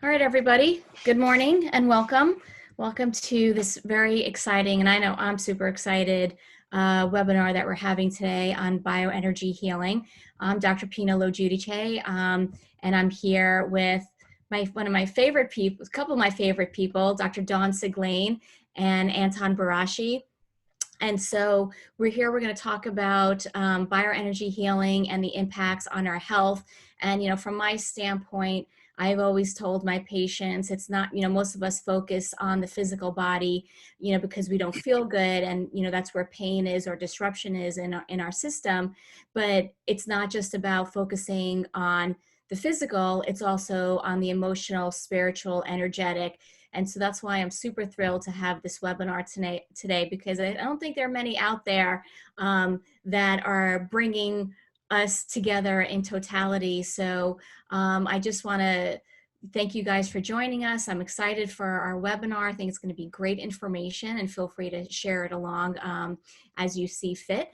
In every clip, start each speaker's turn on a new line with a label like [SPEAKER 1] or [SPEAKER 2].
[SPEAKER 1] All right, everybody. Good morning and welcome. Welcome to this very exciting, and I know I'm super excited, webinar that we're having today on bioenergy healing. I'm Dr. Pina Dawn, and I'm here with one of my favorite people, a couple of my favorite people, Dr. Dawn Siglain and Anton Baraschi. And so we're going to talk about bioenergy healing and the impacts on our health. And, from my standpoint, I've always told my patients, it's not, most of us focus on the physical body, because we don't feel good. And, that's where pain is or disruption is in our system. But it's not just about focusing on the physical, it's also on the emotional, spiritual, energetic. And so that's why I'm super thrilled to have this webinar today, because I don't think there are many out there that are bringing us together in totality. So I just want to thank you guys for joining us. I'm excited for our webinar. I think it's going to be great information, and feel free to share it along as you see fit.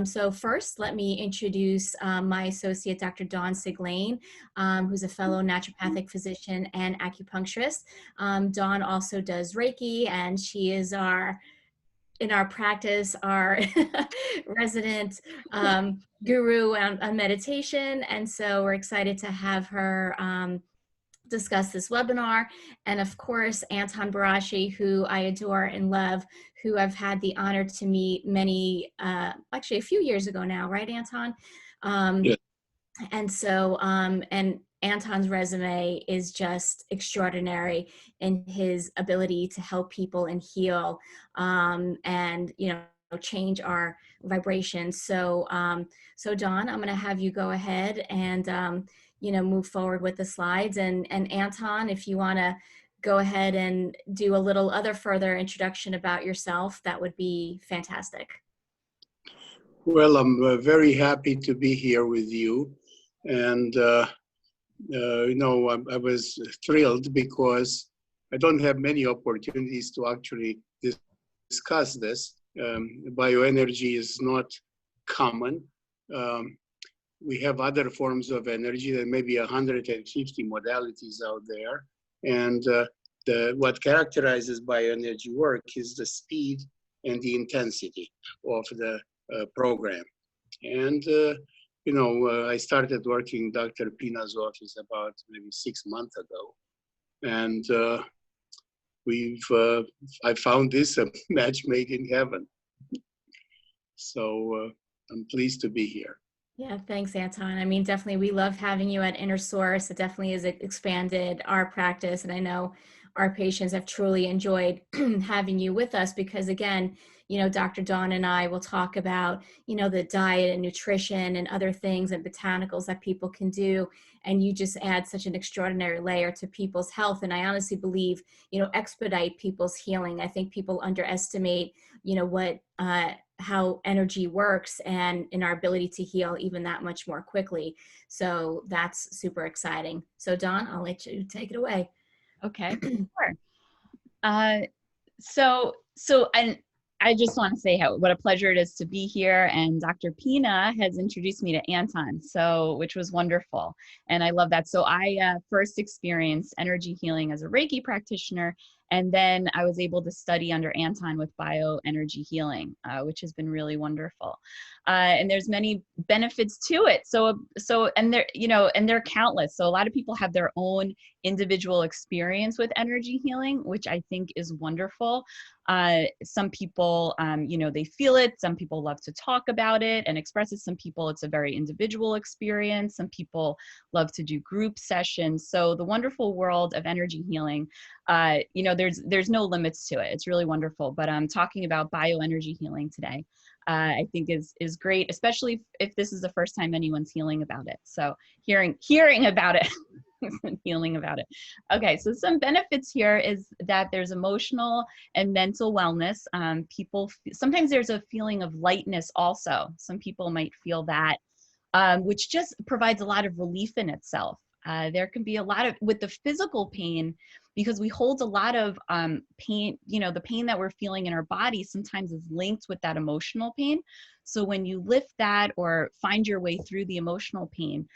[SPEAKER 1] So first, let me introduce my associate, Dr. Dawn Siglain, who's a fellow naturopathic physician and acupuncturist. Dawn also does Reiki, and she is in our practice, our resident guru on meditation. And so we're excited to have her discuss this webinar. And of course, Anton Baraschi, who I adore and love, who I've had the honor to meet actually a few years ago now, right, Anton?
[SPEAKER 2] Yeah.
[SPEAKER 1] And so, and Anton's resume is just extraordinary in his ability to help people and heal, and, change our vibrations. So, so Dawn, I'm going to have you go ahead and, move forward with the slides. And Anton, if you want to go ahead and do a little further introduction about yourself, that would be fantastic.
[SPEAKER 2] Well, I'm very happy to be here with you. And, I was thrilled because I don't have many opportunities to actually discuss this. Bioenergy is not common. We have other forms of energy. There may be 150 modalities out there. And what characterizes bioenergy work is the speed and the intensity of the program. And, I started working in Dr. Pina's office about maybe 6 months ago. And I found this a match made in heaven. So I'm pleased to be here.
[SPEAKER 1] Yeah, thanks, Anton. I mean, definitely, we love having you at Inner Source. It definitely has expanded our practice. And I know our patients have truly enjoyed having you with us because, again, Dr. Dawn and I will talk about, the diet and nutrition and other things and botanicals that people can do. And you just add such an extraordinary layer to people's health. And I honestly believe, expedite people's healing. I think people underestimate, how energy works and in our ability to heal even that much more quickly. So that's super exciting. So Dawn, I'll let you take it away.
[SPEAKER 3] Okay, sure. And I just want to say what a pleasure it is to be here. And Dr. Pina has introduced me to Anton, which was wonderful. And I love that. So I first experienced energy healing as a Reiki practitioner. And then I was able to study under Anton with bioenergy healing, which has been really wonderful. And there's many benefits to it. And they're countless. So a lot of people have their own individual experience with energy healing, which I think is wonderful. Some people, they feel it. Some people love to talk about it and express it. Some people, it's a very individual experience. Some people love to do group sessions. So the wonderful world of energy healing, there's no limits to it. It's really wonderful. But I'm talking about bioenergy healing today. I think is great, especially if this is the first time anyone's healing about it. So hearing about it, healing about it. Okay, so some benefits here is that there's emotional and mental wellness. Sometimes there's a feeling of lightness also. Some people might feel that, which just provides a lot of relief in itself. There can be a lot of, with the physical pain, because we hold a lot of pain, the pain that we're feeling in our body sometimes is linked with that emotional pain. So when you lift that or find your way through the emotional pain,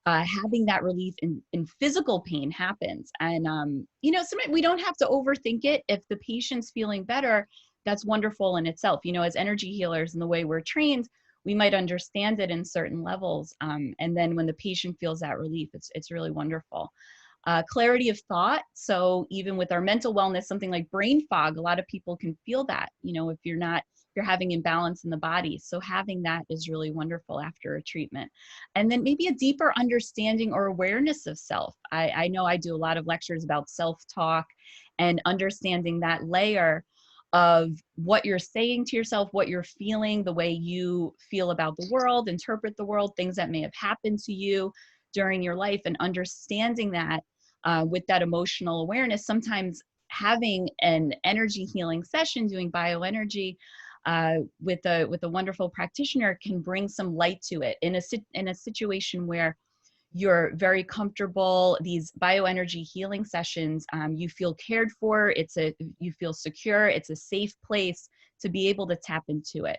[SPEAKER 3] having that relief in physical pain happens. And, sometimes we don't have to overthink it. If the patient's feeling better, that's wonderful in itself. As energy healers and the way we're trained, we might understand it in certain levels. And then when the patient feels that relief, it's really wonderful. Clarity of thought. So even with our mental wellness, something like brain fog, a lot of people can feel that, if you're having imbalance in the body. So having that is really wonderful after a treatment. And then maybe a deeper understanding or awareness of self. I know I do a lot of lectures about self-talk and understanding that layer of what you're saying to yourself, what you're feeling, the way you feel about the world, interpret the world, things that may have happened to you during your life, and understanding that with that emotional awareness. Sometimes having an energy healing session, doing bioenergy with a wonderful practitioner, can bring some light to it in a situation where you're very comfortable. These bioenergy healing sessions, you feel cared for. You feel secure. It's a safe place to be able to tap into it,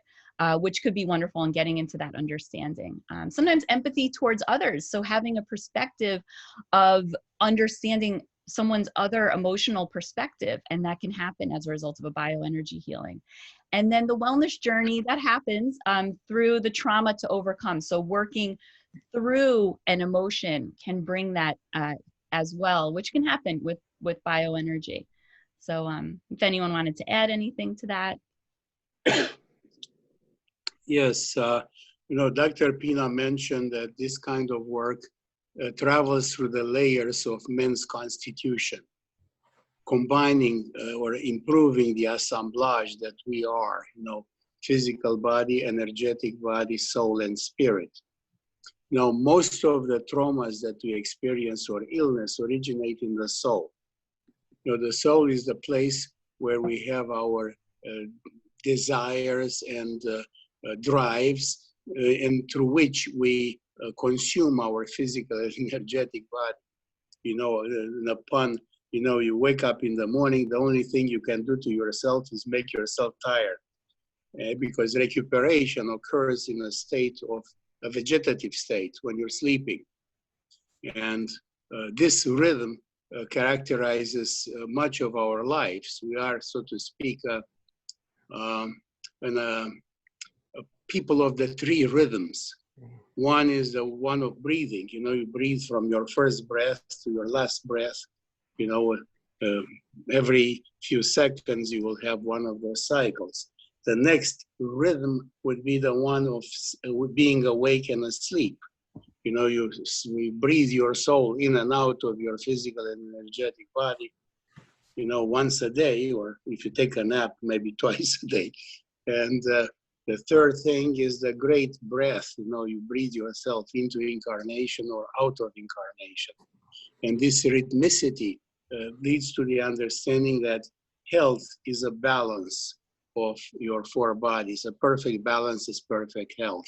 [SPEAKER 3] which could be wonderful in getting into that understanding. Sometimes empathy towards others. So having a perspective of understanding someone's other emotional perspective, and that can happen as a result of a bioenergy healing. And then the wellness journey that happens through the trauma to overcome. So working through an emotion can bring that as well, which can happen with bioenergy. So if anyone wanted to add anything to that.
[SPEAKER 2] Yes, Dr. Pina mentioned that this kind of work travels through the layers of men's constitution, combining or improving the assemblage that we are, physical body, energetic body, soul, and spirit. Now, most of the traumas that we experience or illness originate in the soul. The soul is the place where we have our desires and drives, and through which we consume our physical and energetic body. In a pun, you wake up in the morning, the only thing you can do to yourself is make yourself tired, because recuperation occurs in a state of a vegetative state when you're sleeping. And this rhythm characterizes much of our lives. We are, so to speak, people of the three rhythms. One is the one of breathing. You breathe from your first breath to your last breath. Every few seconds you will have one of those cycles. The next rhythm would be the one of being awake and asleep. You breathe your soul in and out of your physical and energetic body, once a day, or if you take a nap, maybe twice a day. And the third thing is the great breath. You breathe yourself into incarnation or out of incarnation. And this rhythmicity leads to the understanding that health is a balance of your four bodies. A perfect balance is perfect health.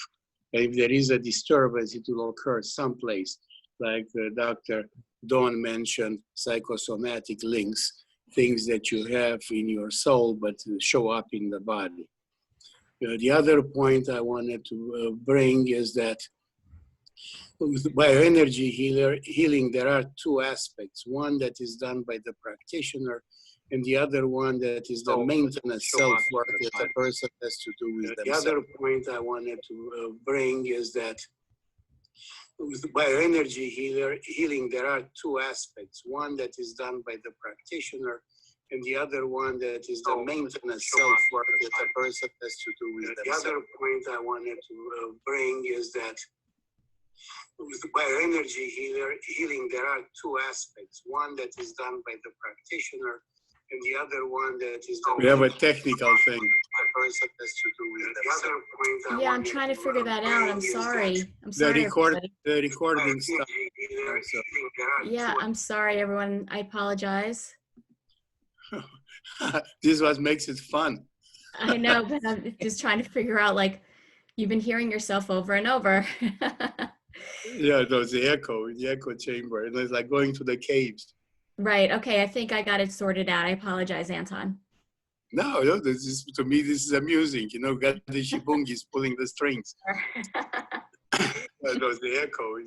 [SPEAKER 2] And if there is a disturbance, it will occur someplace, like Dr. Dawn mentioned, psychosomatic links, things that you have in your soul but show up in the body. The other point I wanted to bring is that with bioenergy healing, there are two aspects. One that is done by the practitioner, and the other one that is the maintenance self-work that the person has to do with themselves. The other point I wanted to bring is that with bioenergy healing, there are two aspects. One that is done by the practitioner, and the other one that is the maintenance self-work that the person has to do with themselves. The other point I wanted to bring is that with bioenergy healing, there are two aspects. One that is done by the practitioner, and the other one that is the we have a technical thing.
[SPEAKER 1] Yeah, I'm trying to figure that out. I'm sorry. I'm sorry.
[SPEAKER 2] The recording stuff.
[SPEAKER 1] Yeah, I'm sorry, everyone. I apologize.
[SPEAKER 2] This is what makes it fun.
[SPEAKER 1] I know, but I'm just trying to figure out, like, you've been hearing yourself over and over.
[SPEAKER 2] Yeah, there's the echo chamber, and it's like going to the caves.
[SPEAKER 1] Right. Okay. I think I got it sorted out. I apologize, Anton.
[SPEAKER 2] No, to me, this is amusing. Gaddi Shibungis pulling the strings. There was the echo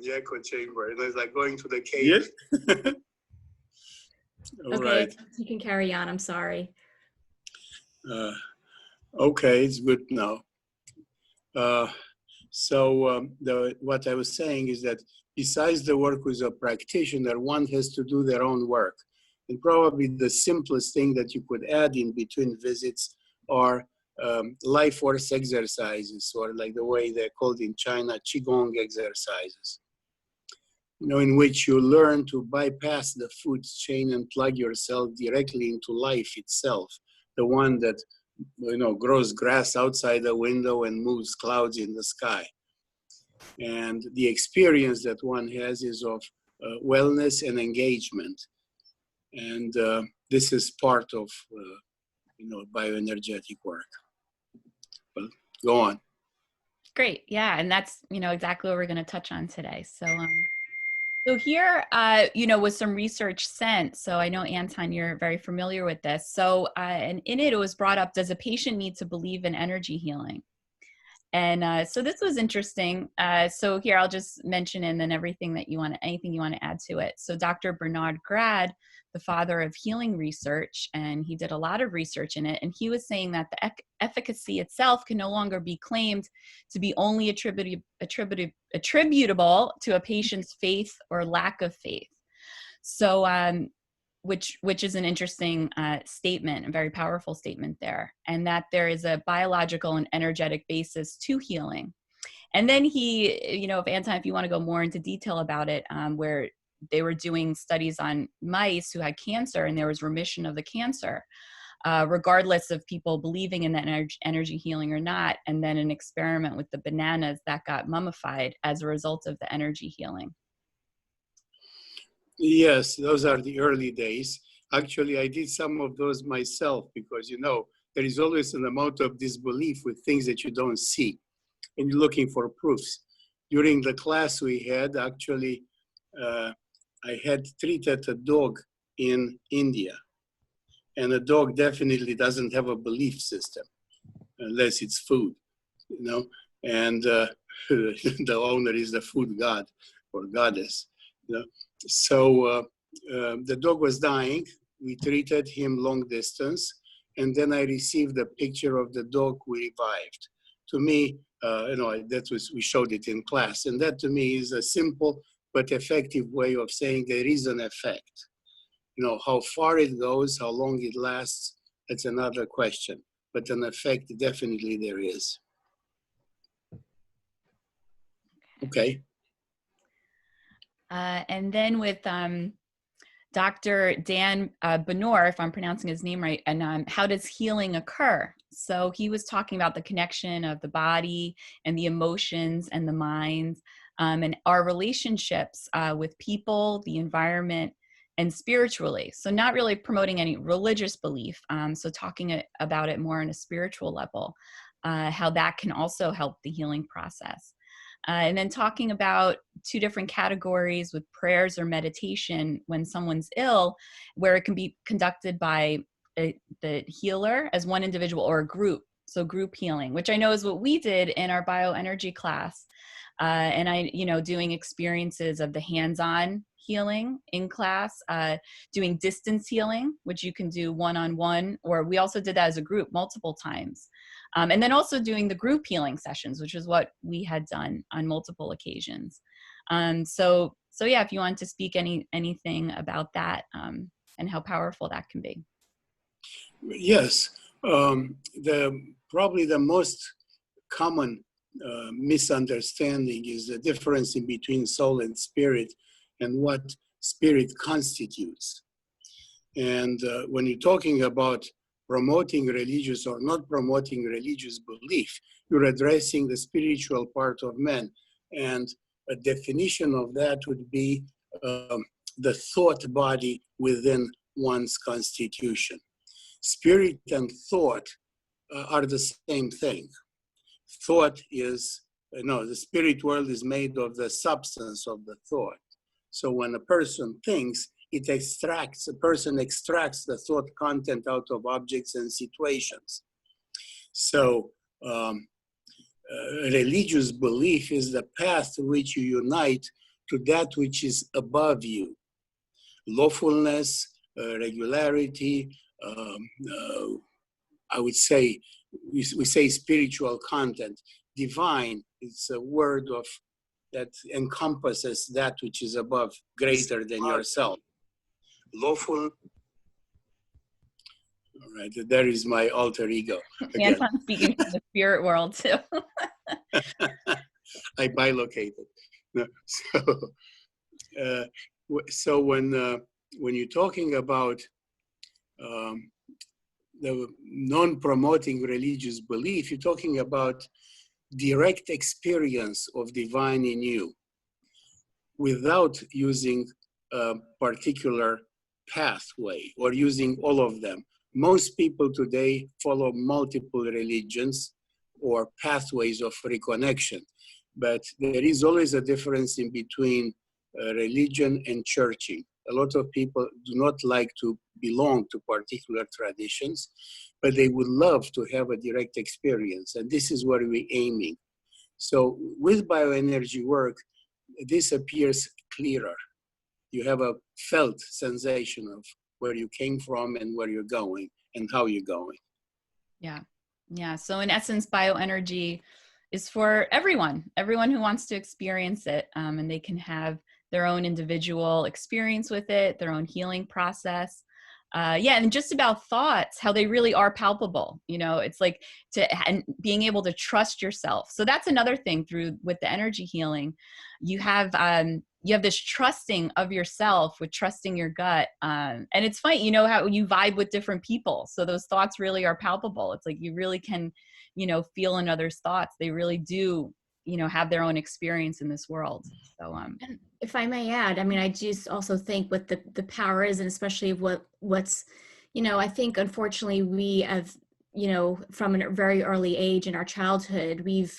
[SPEAKER 2] chamber. And it's like going to the cave. Yeah.
[SPEAKER 1] Okay,
[SPEAKER 2] Right.
[SPEAKER 1] you can carry on. I'm sorry.
[SPEAKER 2] Okay, it's good now. What I was saying is that besides the work with a practitioner, one has to do their own work. And probably the simplest thing that you could add in between visits are life force exercises, or like the way they're called in China, Qigong exercises, in which you learn to bypass the food chain and plug yourself directly into life itself, the one that grows grass outside the window and moves clouds in the sky. And the experience that one has is of wellness and engagement. And this is part of, bioenergetic work. Well, go on.
[SPEAKER 3] Great. Yeah. And that's, exactly what we're going to touch on today. So here, was some research sent. So I know, Anton, you're very familiar with this. So, and in it was brought up, does a patient need to believe in energy healing? And so this was interesting. So here, I'll just mention and then anything you want to add to it. So Dr. Bernard Grad, the father of healing research, and he did a lot of research in it. And he was saying that the efficacy itself can no longer be claimed to be only attributable to a patient's faith or lack of faith. So, which is an interesting statement, a very powerful statement there, and that there is a biological and energetic basis to healing. And then he, if Anton, if you want to go more into detail about it, where they were doing studies on mice who had cancer and there was remission of the cancer, regardless of people believing in that energy healing or not, and then an experiment with the bananas that got mummified as a result of the energy healing.
[SPEAKER 2] Yes, those are the early days. Actually, I did some of those myself because, there is always an amount of disbelief with things that you don't see, and you're looking for proofs. During the class we had, actually, I had treated a dog in India, and a dog definitely doesn't have a belief system unless it's food, and the owner is the food god or goddess. So the dog was dying. We treated him long distance, and then I received a picture of the dog who revived. To me, we showed it in class, and that to me is a simple but effective way of saying there is an effect. How far it goes, how long it lasts, that's another question. But an effect, definitely there is. Okay.
[SPEAKER 3] And then with Dr. Dan Benor, if I'm pronouncing his name right, and how does healing occur? So he was talking about the connection of the body and the emotions and the mind, and our relationships with people, the environment, and spiritually. So not really promoting any religious belief, so talking about it more on a spiritual level, how that can also help the healing process. And then talking about two different categories with prayers or meditation when someone's ill, where it can be conducted by the healer as one individual or a group. So group healing, which I know is what we did in our bioenergy class. And I, doing experiences of the hands-on healing in class, doing distance healing, which you can do one-on-one, or we also did that as a group multiple times. And then also doing the group healing sessions, which is what we had done on multiple occasions. So yeah, if you want to speak anything about that and how powerful that can be.
[SPEAKER 2] Yes, probably the most common misunderstanding is the difference in between soul and spirit and what spirit constitutes. And when you're talking about promoting religious or not promoting religious belief, you're addressing the spiritual part of man. And a definition of that would be the thought body within one's constitution. Spirit and thought are the same thing. Thought is, the spirit world is made of the substance of the thought. So when a person thinks, a person extracts the thought content out of objects and situations. So religious belief is the path to which you unite to that which is above you. Lawfulness, regularity, I would say, we say spiritual content. Divine, it's a word that encompasses that which is above, greater than yourself. Lawful. All right, there is my alter ego again.
[SPEAKER 3] Anton speaking from the spirit world too.
[SPEAKER 2] I bilocated. No, so when you're talking about the non-promoting religious belief, you're talking about direct experience of divine in you without using a particular pathway or using all of them. Most people today follow multiple religions or pathways of reconnection, but there is always a difference in between religion and churching. A lot of people do not like to belong to particular traditions, but they would love to have a direct experience, and this is what we're aiming. So with bioenergy work, this appears clearer. You have a felt sensation of where you came from and where you're going and how you're going.
[SPEAKER 3] Yeah. Yeah. So in essence, bioenergy is for everyone who wants to experience it. And they can have their own individual experience with it, their own healing process. And just about thoughts, how they really are palpable. You know, it's like and being able to trust yourself. So that's another thing with the energy healing. You have this trusting of yourself with trusting your gut. And it's funny, you know, how you vibe with different people. So those thoughts really are palpable. It's like you really can, you know, feel another's thoughts. They really do, you know, have their own experience in this world. So,
[SPEAKER 1] And if I may add, I mean, I just also think what the power is, and especially of what's, you know, I think unfortunately we have, you know, from a very early age in our childhood, we've,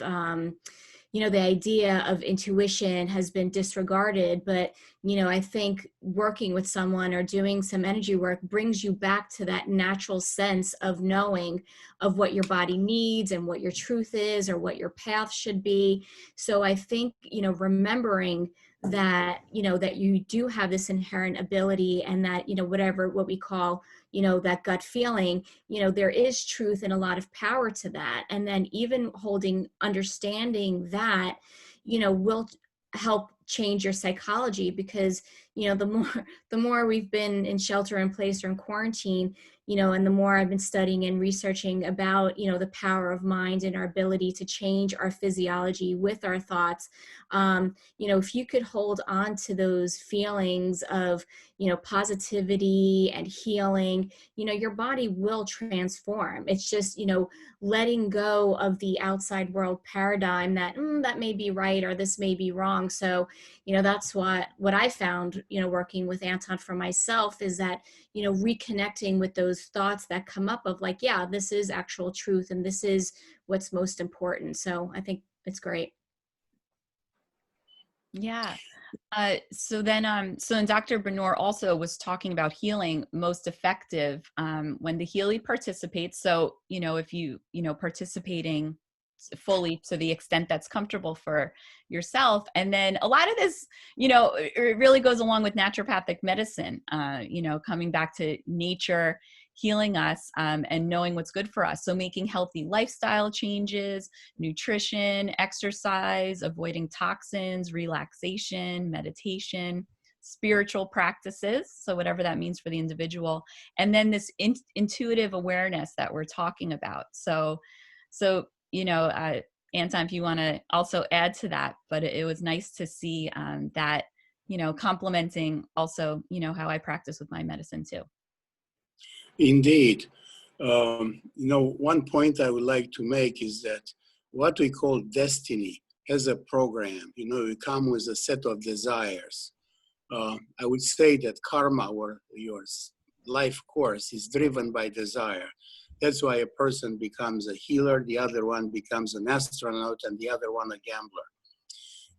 [SPEAKER 1] you know, the idea of intuition has been disregarded, but, you know, I think working with someone or doing some energy work brings you back to that natural sense of knowing of what your body needs and what your truth is or what your path should be. So I think, you know, remembering that, you know, that you do have this inherent ability and that, you know, what we call, you know, that gut feeling, you know, there is truth and a lot of power to that. And then even understanding that, you know, will help change your psychology, because, you know, the more we've been in shelter in place or in quarantine, you know, and the more I've been studying and researching about, you know, the power of mind and our ability to change our physiology with our thoughts, you know, if you could hold on to those feelings of, you know, positivity and healing, you know, your body will transform. It's just, you know, letting go of the outside world paradigm that that may be right or this may be wrong. So, you know, that's what I found, you know, working with Anton for myself is that, you know, reconnecting with those thoughts that come up of like, yeah, this is actual truth and this is what's most important. So I think it's great.
[SPEAKER 3] yeah. So then Dr. Benor also was talking about healing most effective when the healer participates. So, you know, if you know, participating fully to the extent that's comfortable for yourself. And then a lot of this, you know, it really goes along with naturopathic medicine, you know, coming back to nature, healing us and knowing what's good for us. So making healthy lifestyle changes, nutrition, exercise, avoiding toxins, relaxation, meditation, spiritual practices. So whatever that means for the individual. And then this intuitive awareness that we're talking about. So, you know, Anton, if you want to also add to that, but it was nice to see that, you know, complementing also, you know, how I practice with my medicine too.
[SPEAKER 2] Indeed. You know, one point I would like to make is that what we call destiny has a program. You know, you come with a set of desires. I would say that karma, or your life course, is driven by desire. That's why a person becomes a healer, the other one becomes an astronaut, and the other one a gambler.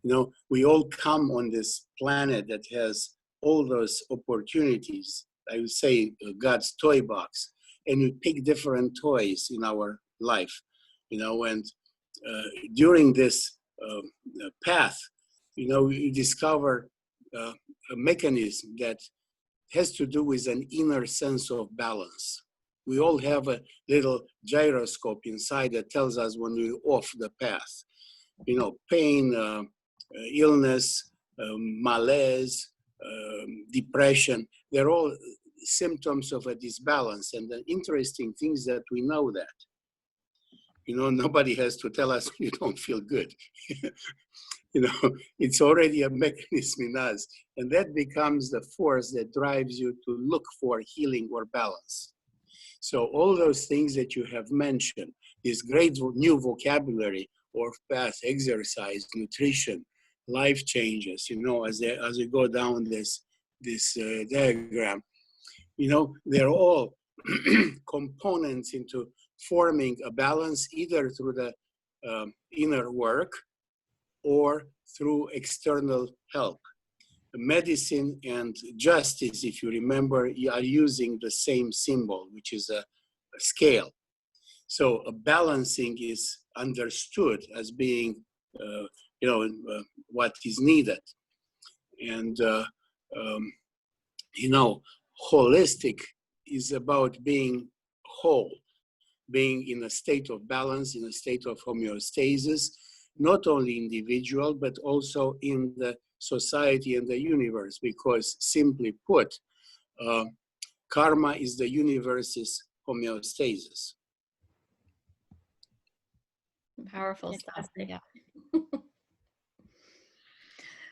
[SPEAKER 2] You know, we all come on this planet that has all those opportunities. I would say God's toy box, and we pick different toys in our life, you know, and during this path, you discover a mechanism that has to do with an inner sense of balance. We all have a little gyroscope inside that tells us when we're off the path. Pain, illness, malaise, depression, they're all symptoms of a disbalance. And the interesting thing is that we know that. Nobody has to tell us you don't feel good. It's already a mechanism in us. And that becomes the force that drives you to look for healing or balance. So all those things that you have mentioned, this great new vocabulary or path, exercise, nutrition, life changes, as you go down this diagram, they're all components into forming a balance either through the inner work or through external help. Medicine and justice, if you remember, are using the same symbol, which is a scale. So a balancing is understood as being, what is needed. And, holistic is about being whole, being in a state of balance, in a state of homeostasis, not only individual, but also in the society and the universe, because simply put, karma is the universe's homeostasis.
[SPEAKER 3] Powerful stuff. Yeah.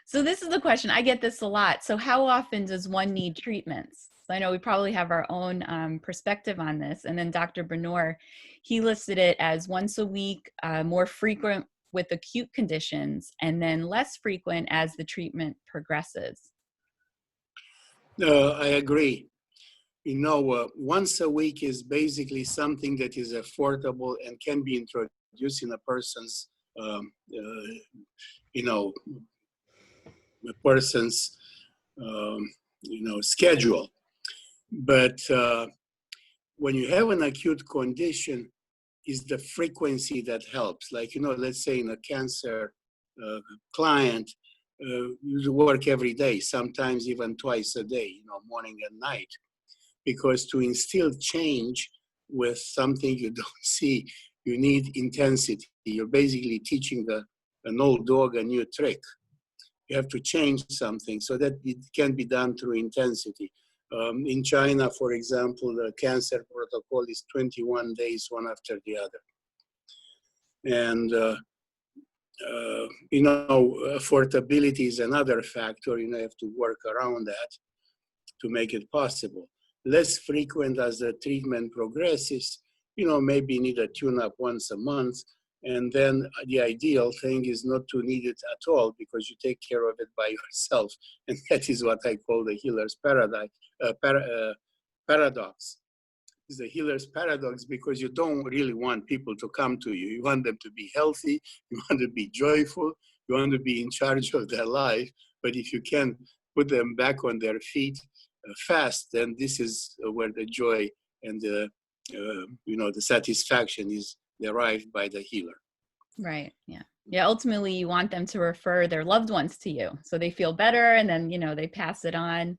[SPEAKER 3] So this is the question. I get this a lot. So how often does one need treatments? So I know we probably have our own perspective on this. And then Dr. Bernor, he listed it as once a week, more frequent with acute conditions, and then less frequent as the treatment progresses.
[SPEAKER 2] I agree. Once a week is basically something that is affordable and can be introduced in a person's, schedule. But when you have an acute condition, is the frequency that helps. Like, let's say in a cancer client, you work every day, sometimes even twice a day, morning and night. Because to instill change with something you don't see, you need intensity. You're basically teaching an old dog a new trick. You have to change something so that it can be done through intensity. In China, for example, the cancer protocol is 21 days, one after the other. And, affordability is another factor. You have to work around that to make it possible. Less frequent as the treatment progresses, maybe need a tune-up once a month. And then the ideal thing is not to need it at all because you take care of it by yourself. And that is what I call the healer's paradox. It's the healer's paradox because you don't really want people to come to you. You want them to be healthy, you want to be joyful, you want to be in charge of their life. But if you can put them back on their feet fast, then this is where the joy and the satisfaction is derived by the healer.
[SPEAKER 3] Right. Yeah. Yeah. Ultimately, you want them to refer their loved ones to you so they feel better, and then they pass it on.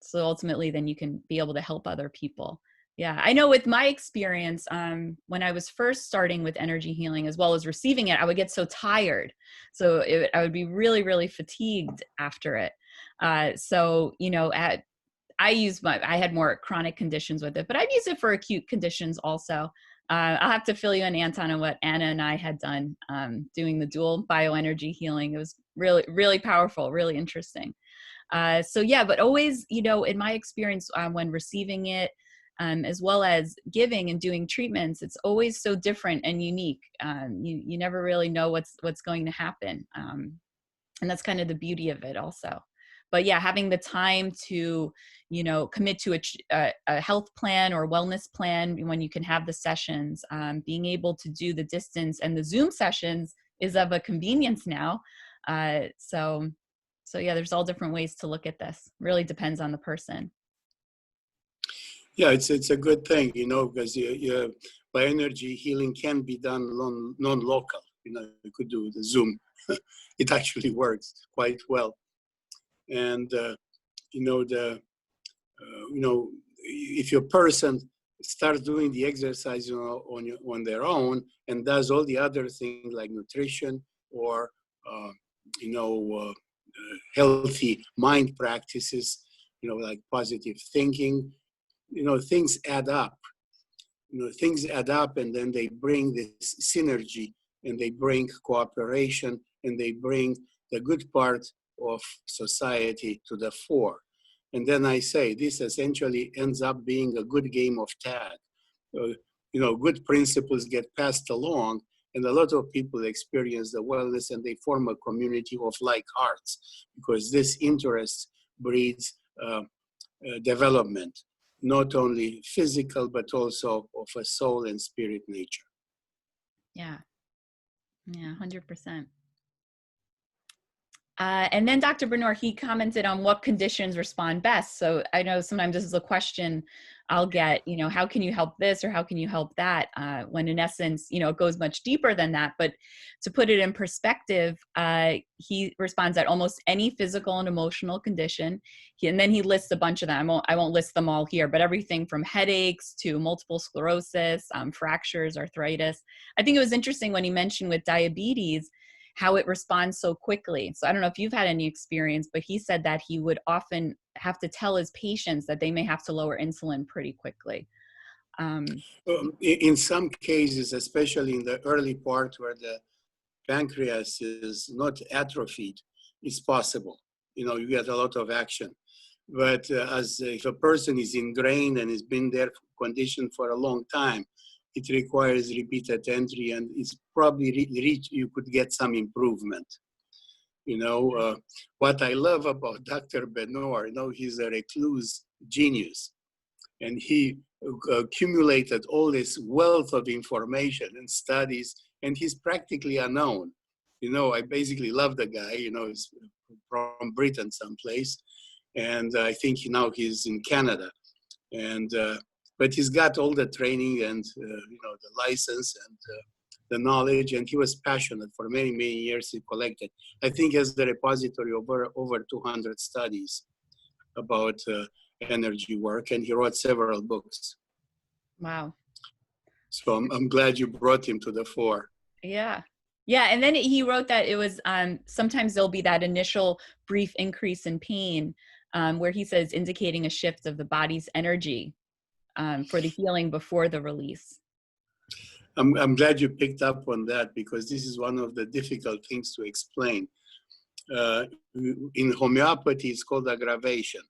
[SPEAKER 3] So ultimately, then you can be able to help other people. Yeah, I know with my experience, when I was first starting with energy healing as well as receiving it, I would get so tired. So I would be really, really fatigued after it. I had more chronic conditions with it, but I've used it for acute conditions also. I'll have to fill you in, Anton, on what Anna and I had done doing the dual bioenergy healing. It was really, really powerful, really interesting. But always, in my experience when receiving it, as well as giving and doing treatments, it's always so different and unique. You never really know what's going to happen. And that's kind of the beauty of it also. But yeah, having the time to, commit to a health plan or wellness plan when you can have the sessions, being able to do the distance and the Zoom sessions is of a convenience now. So yeah, there's all different ways to look at this. Really depends on the person.
[SPEAKER 2] Yeah, it's a good thing, because bioenergy healing can be done non-local. You could do the Zoom. It actually works quite well. And if your person starts doing the exercise on their own and does all the other things like nutrition or healthy mind practices, like positive thinking, things add up. Things add up, and then they bring this synergy, and they bring cooperation, and they bring the good part of society to the fore. And then I say this essentially ends up being a good game of tag. Good principles get passed along, and a lot of people experience the wellness, and they form a community of like hearts, because this interest breeds development, not only physical, but also of a soul and spirit nature.
[SPEAKER 3] Yeah, 100%. And then Dr. Bernor, he commented on what conditions respond best. So I know sometimes this is a question I'll get, how can you help this or how can you help that? When in essence, it goes much deeper than that. But to put it in perspective, he responds that almost any physical and emotional condition, and then he lists a bunch of them. I won't list them all here, but everything from headaches to multiple sclerosis, fractures, arthritis. I think it was interesting when he mentioned with diabetes, how it responds so quickly. So I don't know if you've had any experience, but he said that he would often have to tell his patients that they may have to lower insulin pretty quickly.
[SPEAKER 2] In some cases, especially in the early part where the pancreas is not atrophied, it's possible. You get a lot of action. But if a person is ingrained and has been there conditioned for a long time, it requires repeated entry, and it's probably you could get some improvement. What I love about Dr. Bernor, he's a recluse genius, and he accumulated all this wealth of information and studies, and he's practically unknown. I basically love the guy. He's from Britain someplace, and I think now he's in Canada, and but he's got all the training and the license and the knowledge, and he was passionate for many, many years. He collected, I think, he has the repository over 200 studies about energy work, and he wrote several books.
[SPEAKER 3] Wow.
[SPEAKER 2] So I'm glad you brought him to the fore.
[SPEAKER 3] Yeah. And then he wrote that it was sometimes there'll be that initial brief increase in pain where he says indicating a shift of the body's energy for the healing before the release.
[SPEAKER 2] I'm glad you picked up on that, because this is one of the difficult things to explain. In homeopathy, it's called aggravation,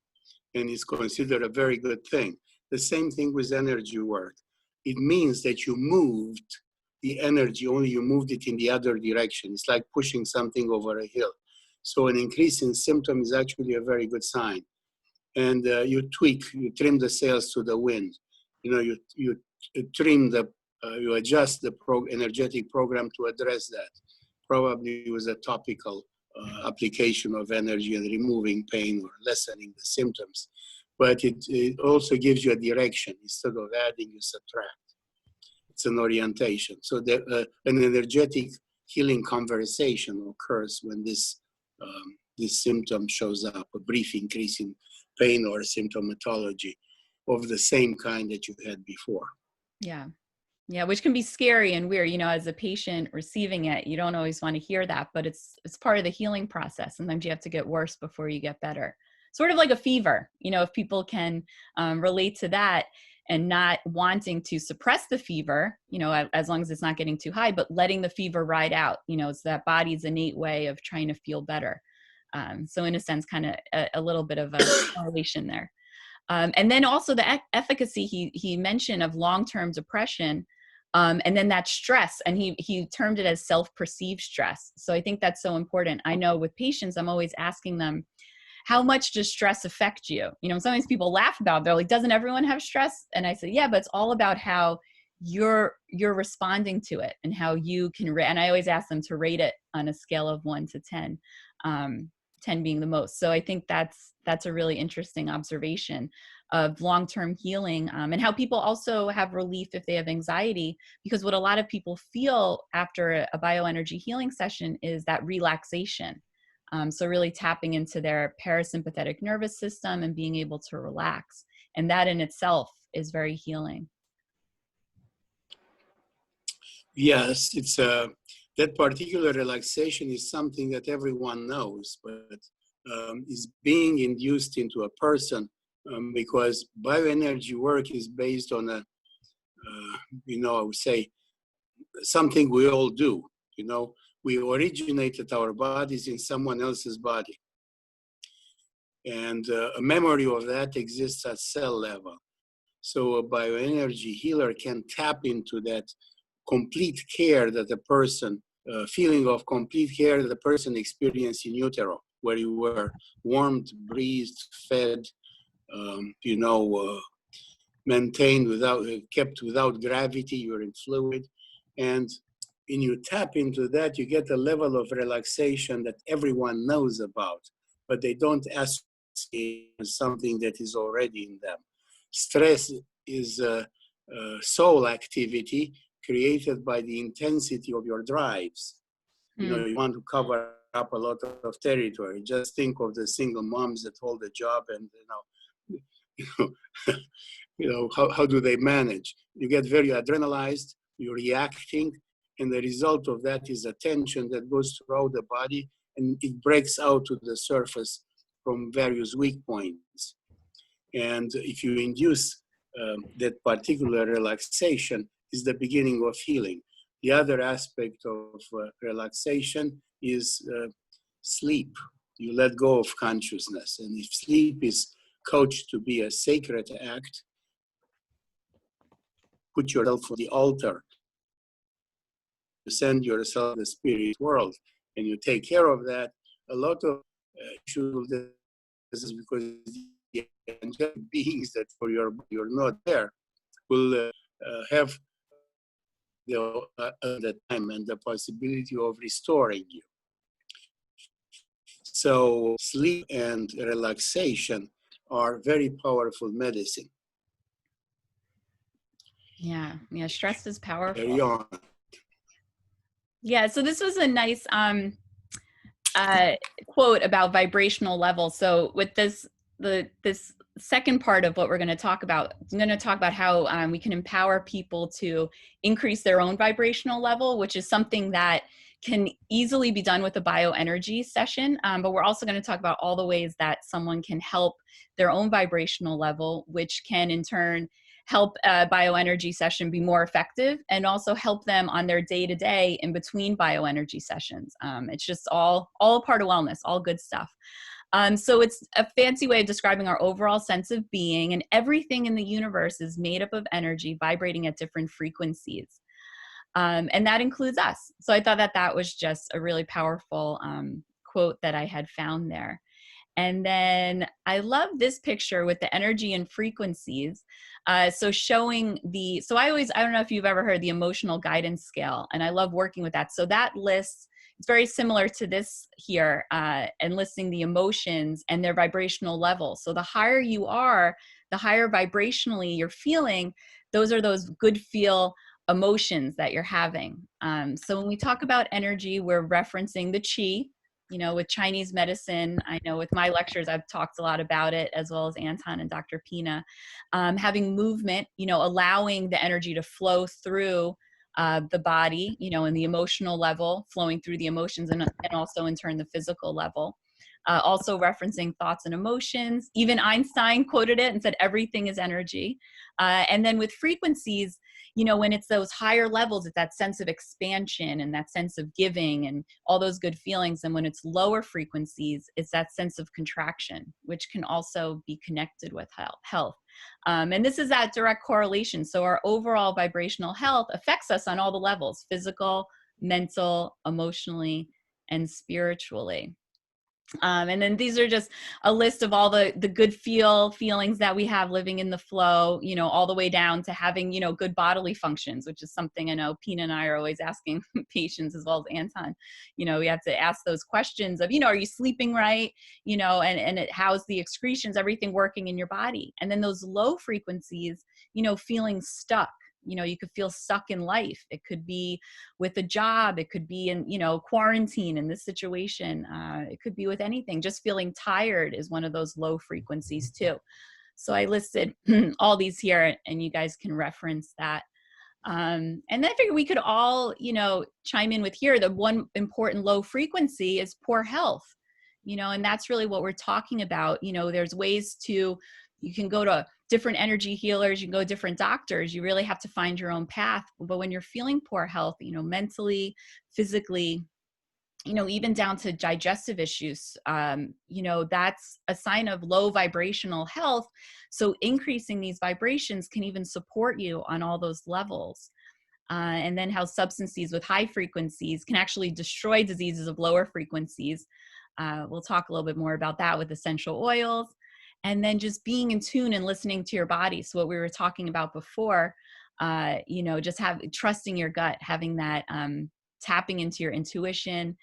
[SPEAKER 2] and it's considered a very good thing. The same thing with energy work. It means that you moved the energy, only you moved it in the other direction. It's like pushing something over a hill. So an increase in symptom is actually a very good sign. And you trim the sails to the wind. You trim you adjust the energetic program to address that. Probably with a topical application of energy and removing pain or lessening the symptoms. But it also gives you a direction. Instead of adding, you subtract. It's an orientation. So an energetic healing conversation occurs when this symptom shows up, a brief increase in pain or symptomatology of the same kind that you had before.
[SPEAKER 3] Yeah, which can be scary and weird. As a patient receiving it, you don't always want to hear that, but it's part of the healing process. Sometimes you have to get worse before you get better. Sort of like a fever, if people can relate to that and not wanting to suppress the fever, as long as it's not getting too high, but letting the fever ride out, it's that body's innate way of trying to feel better. So in a sense, kind of a little bit of a correlation there. And then also the efficacy he mentioned of long-term depression, and then that stress, and he termed it as self-perceived stress. So I think that's so important. I know with patients, I'm always asking them, how much does stress affect you? Sometimes people laugh about it. They're like, doesn't everyone have stress? And I say, yeah, but it's all about how you're responding to it and how you can, and I always ask them to rate it on a scale of 1 to 10, 10 being the most. So I think that's a really interesting observation. of long-term healing, and how people also have relief if they have anxiety, because what a lot of people feel after a bioenergy healing session is that relaxation. So really tapping into their parasympathetic nervous system and being able to relax. And that in itself is very healing.
[SPEAKER 2] Yes, it's that particular relaxation is something that everyone knows, but is being induced into a person because bioenergy work is based on a, I would say, something we all do. We originated our bodies in someone else's body. And a memory of that exists at cell level. So a bioenergy healer can tap into that complete care that the person, feeling of complete care that the person experienced in utero, where you were warmed, breathed, fed, maintained kept without gravity, you're in fluid. And when you tap into that, you get a level of relaxation that everyone knows about, but they don't associate as something that is already in them. Stress is a soul activity created by the intensity of your drives. You want to cover up a lot of territory. Just think of the single moms that hold a job and, how do they manage? You get very adrenalized, you're reacting, and the result of that is a tension that goes throughout the body, and it breaks out to the surface from various weak points. And if you induce that particular relaxation, is the beginning of healing. The other aspect of relaxation is sleep. You let go of consciousness. And if sleep is coached to be a sacred act, put yourself on the altar, you send yourself to the spirit world, and you take care of that. A lot of issues is because the angelic beings that for you're not there will have the time and the possibility of restoring you. So sleep and relaxation are very powerful medicine.
[SPEAKER 3] Yeah, stress is powerful.
[SPEAKER 2] Carry on.
[SPEAKER 3] Yeah, so this was a nice quote about vibrational levels. So with this second part of what we're going to talk about, I'm going to talk about how we can empower people to increase their own vibrational level, which is something that can easily be done with a bioenergy session. But we're also going to talk about all the ways that someone can help their own vibrational level, which can in turn help a bioenergy session be more effective and also help them on their day-to-day in between bioenergy sessions. It's just all a part of wellness, all good stuff. So it's a fancy way of describing our overall sense of being, and everything in the universe is made up of energy vibrating at different frequencies. And that includes us. So I thought that was just a really powerful quote that I had found there. And then I love this picture with the energy and frequencies. So showing I don't know if you've ever heard the emotional guidance scale, and I love working with that. So that lists, it's very similar to this here, and listing the emotions and their vibrational levels. So the higher you are, the higher vibrationally you're feeling, those are those good feel emotions that you're having. So when we talk about energy, we're referencing the qi. With Chinese medicine, I know with my lectures, I've talked a lot about it, as well as Anton and Dr. Pina. Having movement, allowing the energy to flow through the body, and the emotional level, flowing through the emotions, and also in turn the physical level. Also referencing thoughts and emotions. Even Einstein quoted it and said, everything is energy. And then with frequencies, when it's those higher levels, it's that sense of expansion and that sense of giving and all those good feelings. And when it's lower frequencies, it's that sense of contraction, which can also be connected with health. And this is that direct correlation. So our overall vibrational health affects us on all the levels: physical, mental, emotionally, and spiritually. And then these are just a list of all the good feelings that we have living in the flow, you know, all the way down to having, you know, good bodily functions, which is something I know Pina and I are always asking patients, as well as Anton. You know, we have to ask those questions of, you know, are you sleeping right? You know, and how's the excretions, everything working in your body? And then those low frequencies, you know, feeling stuck. You know, you could feel stuck in life. It could be with a job. It could be in, you know, quarantine in this situation. It could be with anything. Just feeling tired is one of those low frequencies too. So I listed all these here, and you guys can reference that. And then I figured we could all, you know, chime in with here. The one important low frequency is poor health, you know, and that's really what we're talking about. You know, there's ways to, you can go to different energy healers, you can go to different doctors. You really have to find your own path. But when you're feeling poor health, you know, mentally, physically, you know, even down to digestive issues, you know, that's a sign of low vibrational health. So increasing these vibrations can even support you on all those levels. And then how substances with high frequencies can actually destroy diseases of lower frequencies. We'll talk a little bit more about that with essential oils. And then just being in tune and listening to your body. So what we were talking about before, you know, just trusting your gut, having that tapping into your intuition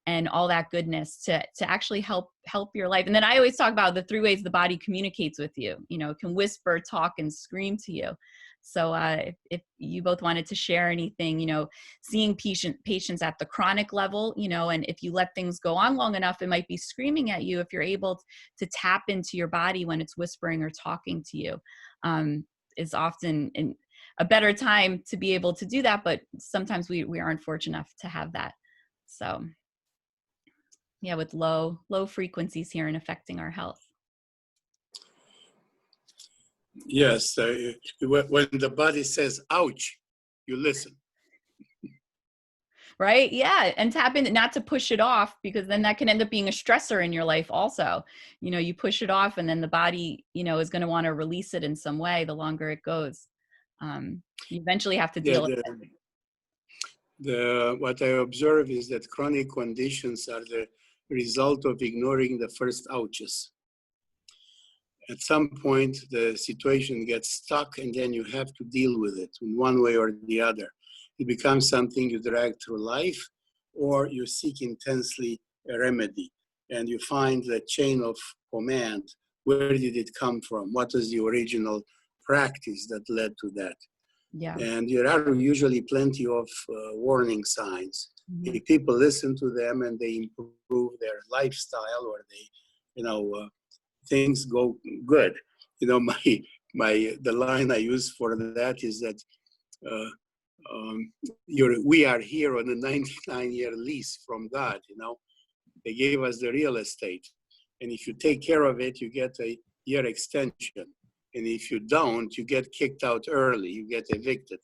[SPEAKER 3] and all that goodness to actually help your life. And then I always talk about the 3 ways the body communicates with you. You know, it can whisper, talk, and scream to you. So if you both wanted to share anything, you know, seeing patients at the chronic level, you know, and if you let things go on long enough, it might be screaming at you. If you're able to tap into your body when it's whispering or talking to you, is often a better time to be able to do that. But sometimes we aren't fortunate enough to have that. So yeah, with low frequencies here and affecting our health.
[SPEAKER 2] Yes, when the body says ouch, you listen.
[SPEAKER 3] Right? Yeah. And tap in, not to push it off, because then that can end up being a stressor in your life also. You know, you push it off and then the body, you know, is going to want to release it in some way the longer it goes. You eventually have to deal with it.
[SPEAKER 2] What I observe is that chronic conditions are the result of ignoring the first ouches. At some point, the situation gets stuck, and then you have to deal with it in one way or the other. It becomes something you drag through life, or you seek intensely a remedy, and you find the chain of command. Where did it come from? What was the original practice that led to that?
[SPEAKER 3] Yeah.
[SPEAKER 2] And there are usually plenty of warning signs. Mm-hmm. If people listen to them and they improve their lifestyle, or they, you know, things go good. You know, the line I use for that is that we are here on a 99-year lease from God. You know, they gave us the real estate, and if you take care of it, you get a year extension. And if you don't, you get kicked out early. You get evicted.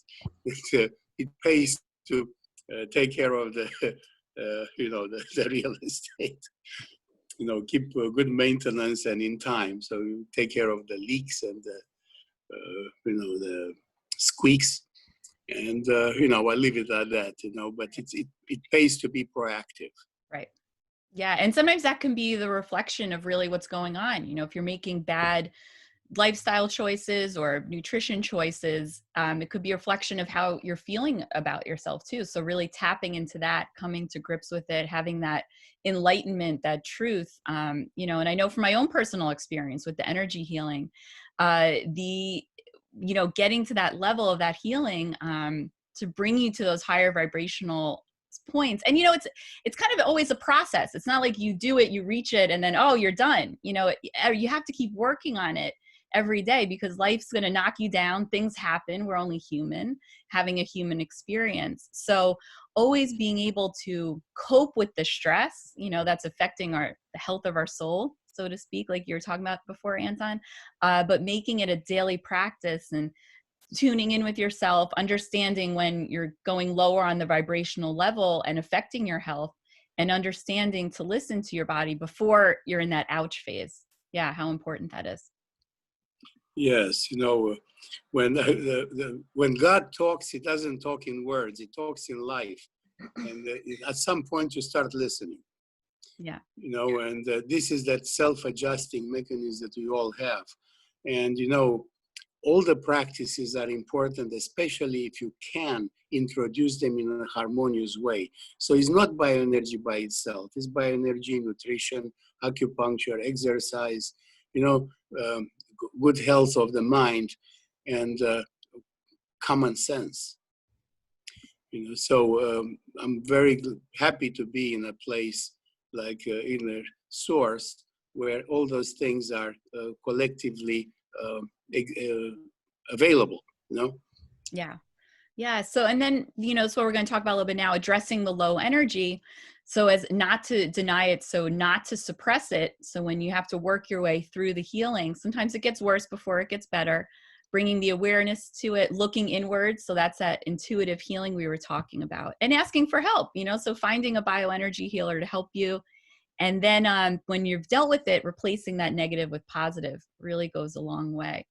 [SPEAKER 2] It pays to take care of the, you know, the real estate. You know, keep good maintenance and in time. So you take care of the leaks and the, you know, the squeaks. And, you know, I leave it at that, you know, but it pays to be proactive.
[SPEAKER 3] Right. Yeah. And sometimes that can be the reflection of really what's going on. You know, if you're making bad lifestyle choices or nutrition choices, it could be a reflection of how you're feeling about yourself too. So really tapping into that, coming to grips with it, having that enlightenment, that truth, you know, and I know from my own personal experience with the energy healing, you know, getting to that level of that healing, to bring you to those higher vibrational points. And, you know, it's kind of always a process. It's not like you do it, you reach it, and then, oh, you're done. You know, you have to keep working on it every day, because life's going to knock you down. Things happen. We're only human, having a human experience. So always being able to cope with the stress, you know, that's affecting the health of our soul, so to speak, like you were talking about before, Anton, but making it a daily practice and tuning in with yourself, understanding when you're going lower on the vibrational level and affecting your health, and understanding to listen to your body before you're in that ouch phase. Yeah, how important that is.
[SPEAKER 2] Yes, you know, when God talks, he doesn't talk in words, he talks in life. And at some point you start listening.
[SPEAKER 3] Yeah.
[SPEAKER 2] You know, and this is that self-adjusting mechanism that we all have. And, you know, all the practices are important, especially if you can introduce them in a harmonious way. So it's not bioenergy by itself. It's bioenergy, nutrition, acupuncture, exercise, you know, good health of the mind, and common sense. You know, so I'm very happy to be in a place like Inner Source, where all those things are collectively available, you know?
[SPEAKER 3] Yeah. Yeah. So, and then, you know, so we're going to talk about a little bit now, addressing the low energy. So as not to deny it, so not to suppress it. So when you have to work your way through the healing, sometimes it gets worse before it gets better, bringing the awareness to it, looking inward. So that's that intuitive healing we were talking about, and asking for help, you know, so finding a bioenergy healer to help you. And then when you've dealt with it, replacing that negative with positive really goes a long way.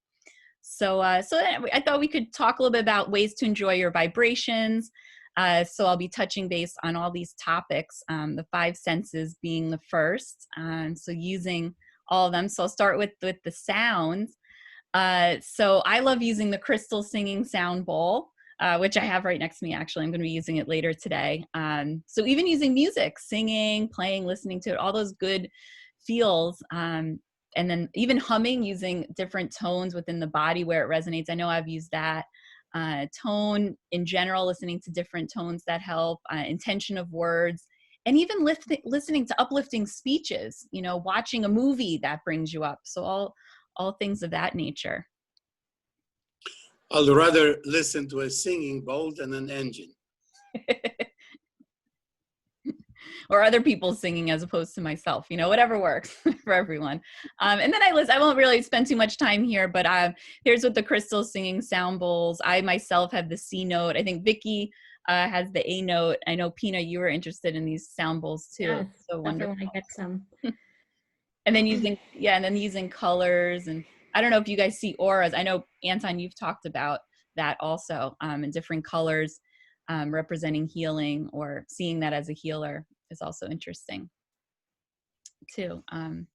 [SPEAKER 3] So I thought we could talk a little bit about ways to enjoy your vibrations. So I'll be touching base on all these topics, the five senses being the first. So using all of them. So I'll start with the sounds. So I love using the crystal singing sound bowl, which I have right next to me. Actually, I'm going to be using it later today. So even using music, singing, playing, listening to it, all those good feels. And then even humming, using different tones within the body where it resonates. I know I've used that. Tone in general, listening to different tones that help, intention of words, and even listening to uplifting speeches, you know, watching a movie that brings you up. So all things of that nature.
[SPEAKER 2] I'd rather listen to a singing bowl than an engine.
[SPEAKER 3] Or other people singing as opposed to myself, you know, whatever works for everyone. And then I won't really spend too much time here, but here's with the crystal singing sound bowls. I myself have the C note. I think Vicky has the A note. I know, Pina, you were interested in these sound bowls too.
[SPEAKER 1] Yes,
[SPEAKER 3] So wonderful.
[SPEAKER 1] definitely get some.
[SPEAKER 3] And then using colors. And I don't know if you guys see auras. I know, Anton, you've talked about that also, in different colors, representing healing, or seeing that as a healer is also interesting too. And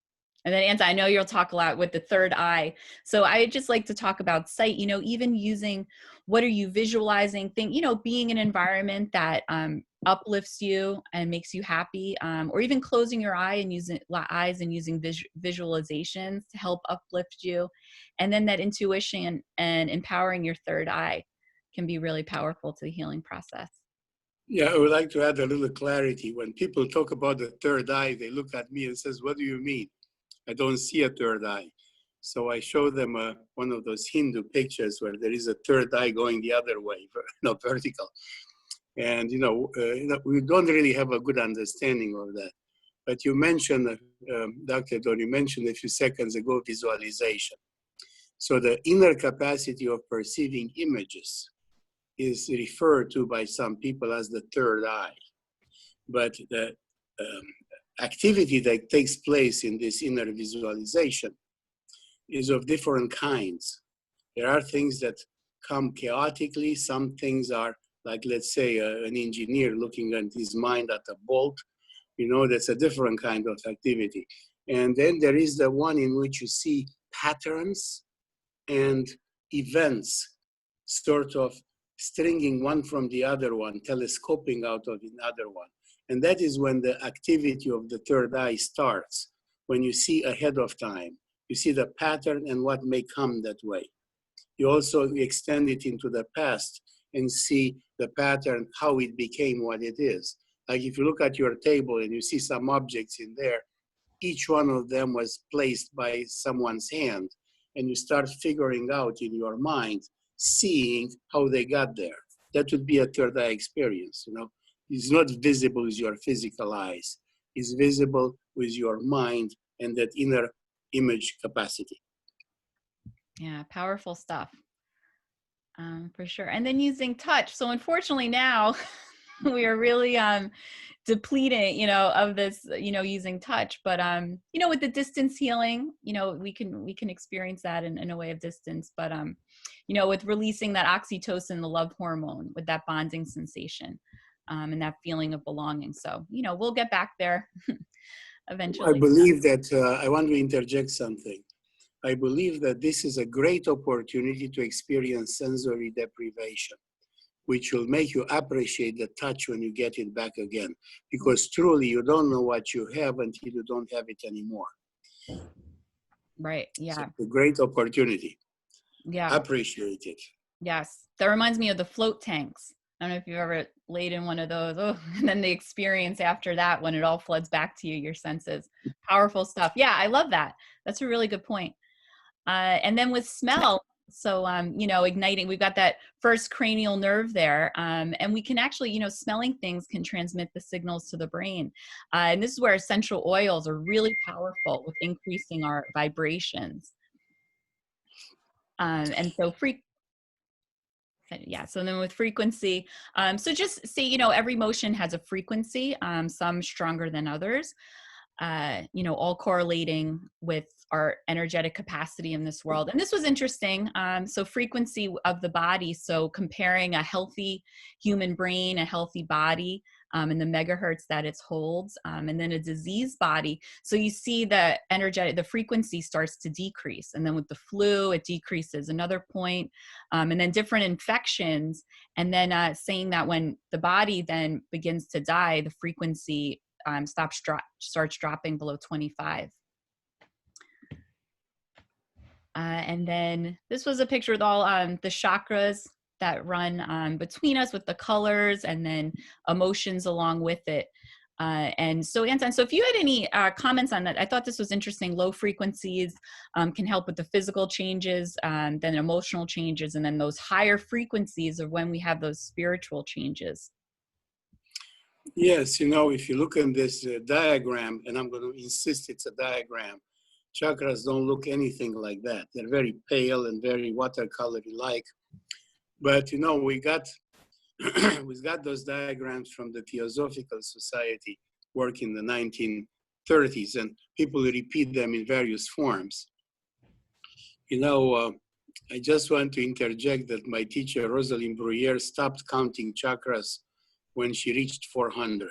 [SPEAKER 3] then, Anton, I know you'll talk a lot with the third eye. So I just like to talk about sight, you know, even using, what are you visualizing? Think, you know, being in an environment that uplifts you and makes you happy, or even closing your eyes and using visualizations to help uplift you. And then that intuition and empowering your third eye can be really powerful to the healing process.
[SPEAKER 2] Yeah, I would like to add a little clarity. When people talk about the third eye, they look at me and says, "What do you mean? I don't see a third eye." So I show them one of those Hindu pictures where there is a third eye going the other way, not vertical. And we don't really have a good understanding of that. But you mentioned, Dr. Dawn, you mentioned a few seconds ago visualization. So the inner capacity of perceiving images is referred to by some people as the third eye. But the activity that takes place in this inner visualization is of different kinds. There are things that come chaotically. Some things are like, let's say, an engineer looking at his mind at a bolt. You know, that's a different kind of activity. And then there is the one in which you see patterns and events sort of stringing one from the other one, telescoping out of another one. And that is when the activity of the third eye starts, when you see ahead of time. You see the pattern and what may come that way. You also extend it into the past and see the pattern, how it became what it is. Like if you look at your table and you see some objects in there, each one of them was placed by someone's hand, and you start figuring out in your mind, seeing how they got there. That would be a third eye experience, you know. It's not visible with your physical eyes. It's visible with your mind and that inner image capacity.
[SPEAKER 3] Yeah, powerful stuff, for sure. And then using touch. So unfortunately now we are really depleting, you know, of this, you know, using touch. But you know, with the distance healing, you know, we can experience that in a way of distance. But you know, with releasing that oxytocin, the love hormone, with that bonding sensation. and that feeling of belonging. So, you know, we'll get back there
[SPEAKER 2] I
[SPEAKER 3] eventually.
[SPEAKER 2] believe that I want to interject something. I believe that this is a great opportunity to experience sensory deprivation, which will make you appreciate the touch when you get it back again. Because truly, you don't know what you have until you don't have it anymore.
[SPEAKER 3] Right. Yeah.
[SPEAKER 2] So it's a great opportunity.
[SPEAKER 3] Yeah.
[SPEAKER 2] Appreciate it.
[SPEAKER 3] Yes. That reminds me of the float tanks. I don't know if you've ever laid in one of those. Oh, and then the experience after that when it all floods back to you, your senses. Powerful stuff. Yeah, I love that. That's a really good point. And then with smell, so, you know, igniting, we've got that first cranial nerve there. And we can actually, you know, smelling things can transmit the signals to the brain. And this is where essential oils are really powerful with increasing our vibrations. And so yeah, so then with frequency, so just see, you know, every motion has a frequency, some stronger than others, you know, all correlating with our energetic capacity in this world. And this was interesting. So frequency of the body, so comparing a healthy human brain, a healthy body, and the megahertz that it holds, and then a diseased body. So you see the the frequency starts to decrease. And then with the flu, it decreases another point, and then different infections. And then saying that when the body then begins to die, the frequency starts dropping below 25. And then this was a picture with all the chakras that run between us with the colors and then emotions along with it. And so Anton, so if you had any comments on that, I thought this was interesting. Low frequencies can help with the physical changes, then emotional changes, and then those higher frequencies of when we have those spiritual changes.
[SPEAKER 2] Yes, you know, if you look at this diagram, and I'm going to insist it's a diagram, chakras don't look anything like that. They're very pale and very watercolor-like. But, you know, we got those diagrams from the Theosophical Society work in the 1930s, and people repeat them in various forms. You know, I just want to interject that my teacher, Rosalind Bruyere, stopped counting chakras when she reached 400.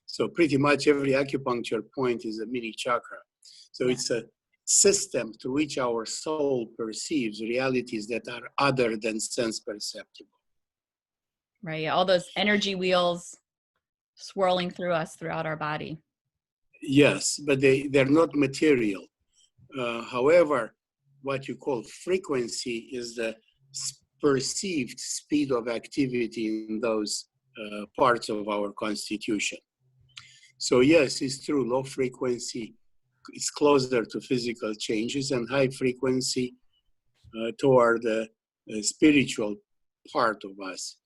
[SPEAKER 2] So pretty much every acupuncture point is a mini chakra. So it's a system through which our soul perceives realities that are other than sense perceptible.
[SPEAKER 3] Right, all those energy wheels swirling through us throughout our body.
[SPEAKER 2] Yes, but they're not material. However, what you call frequency is the perceived speed of activity in those parts of our constitution. So yes, it's true, low frequency is closer to physical changes and high frequency toward the spiritual part of us.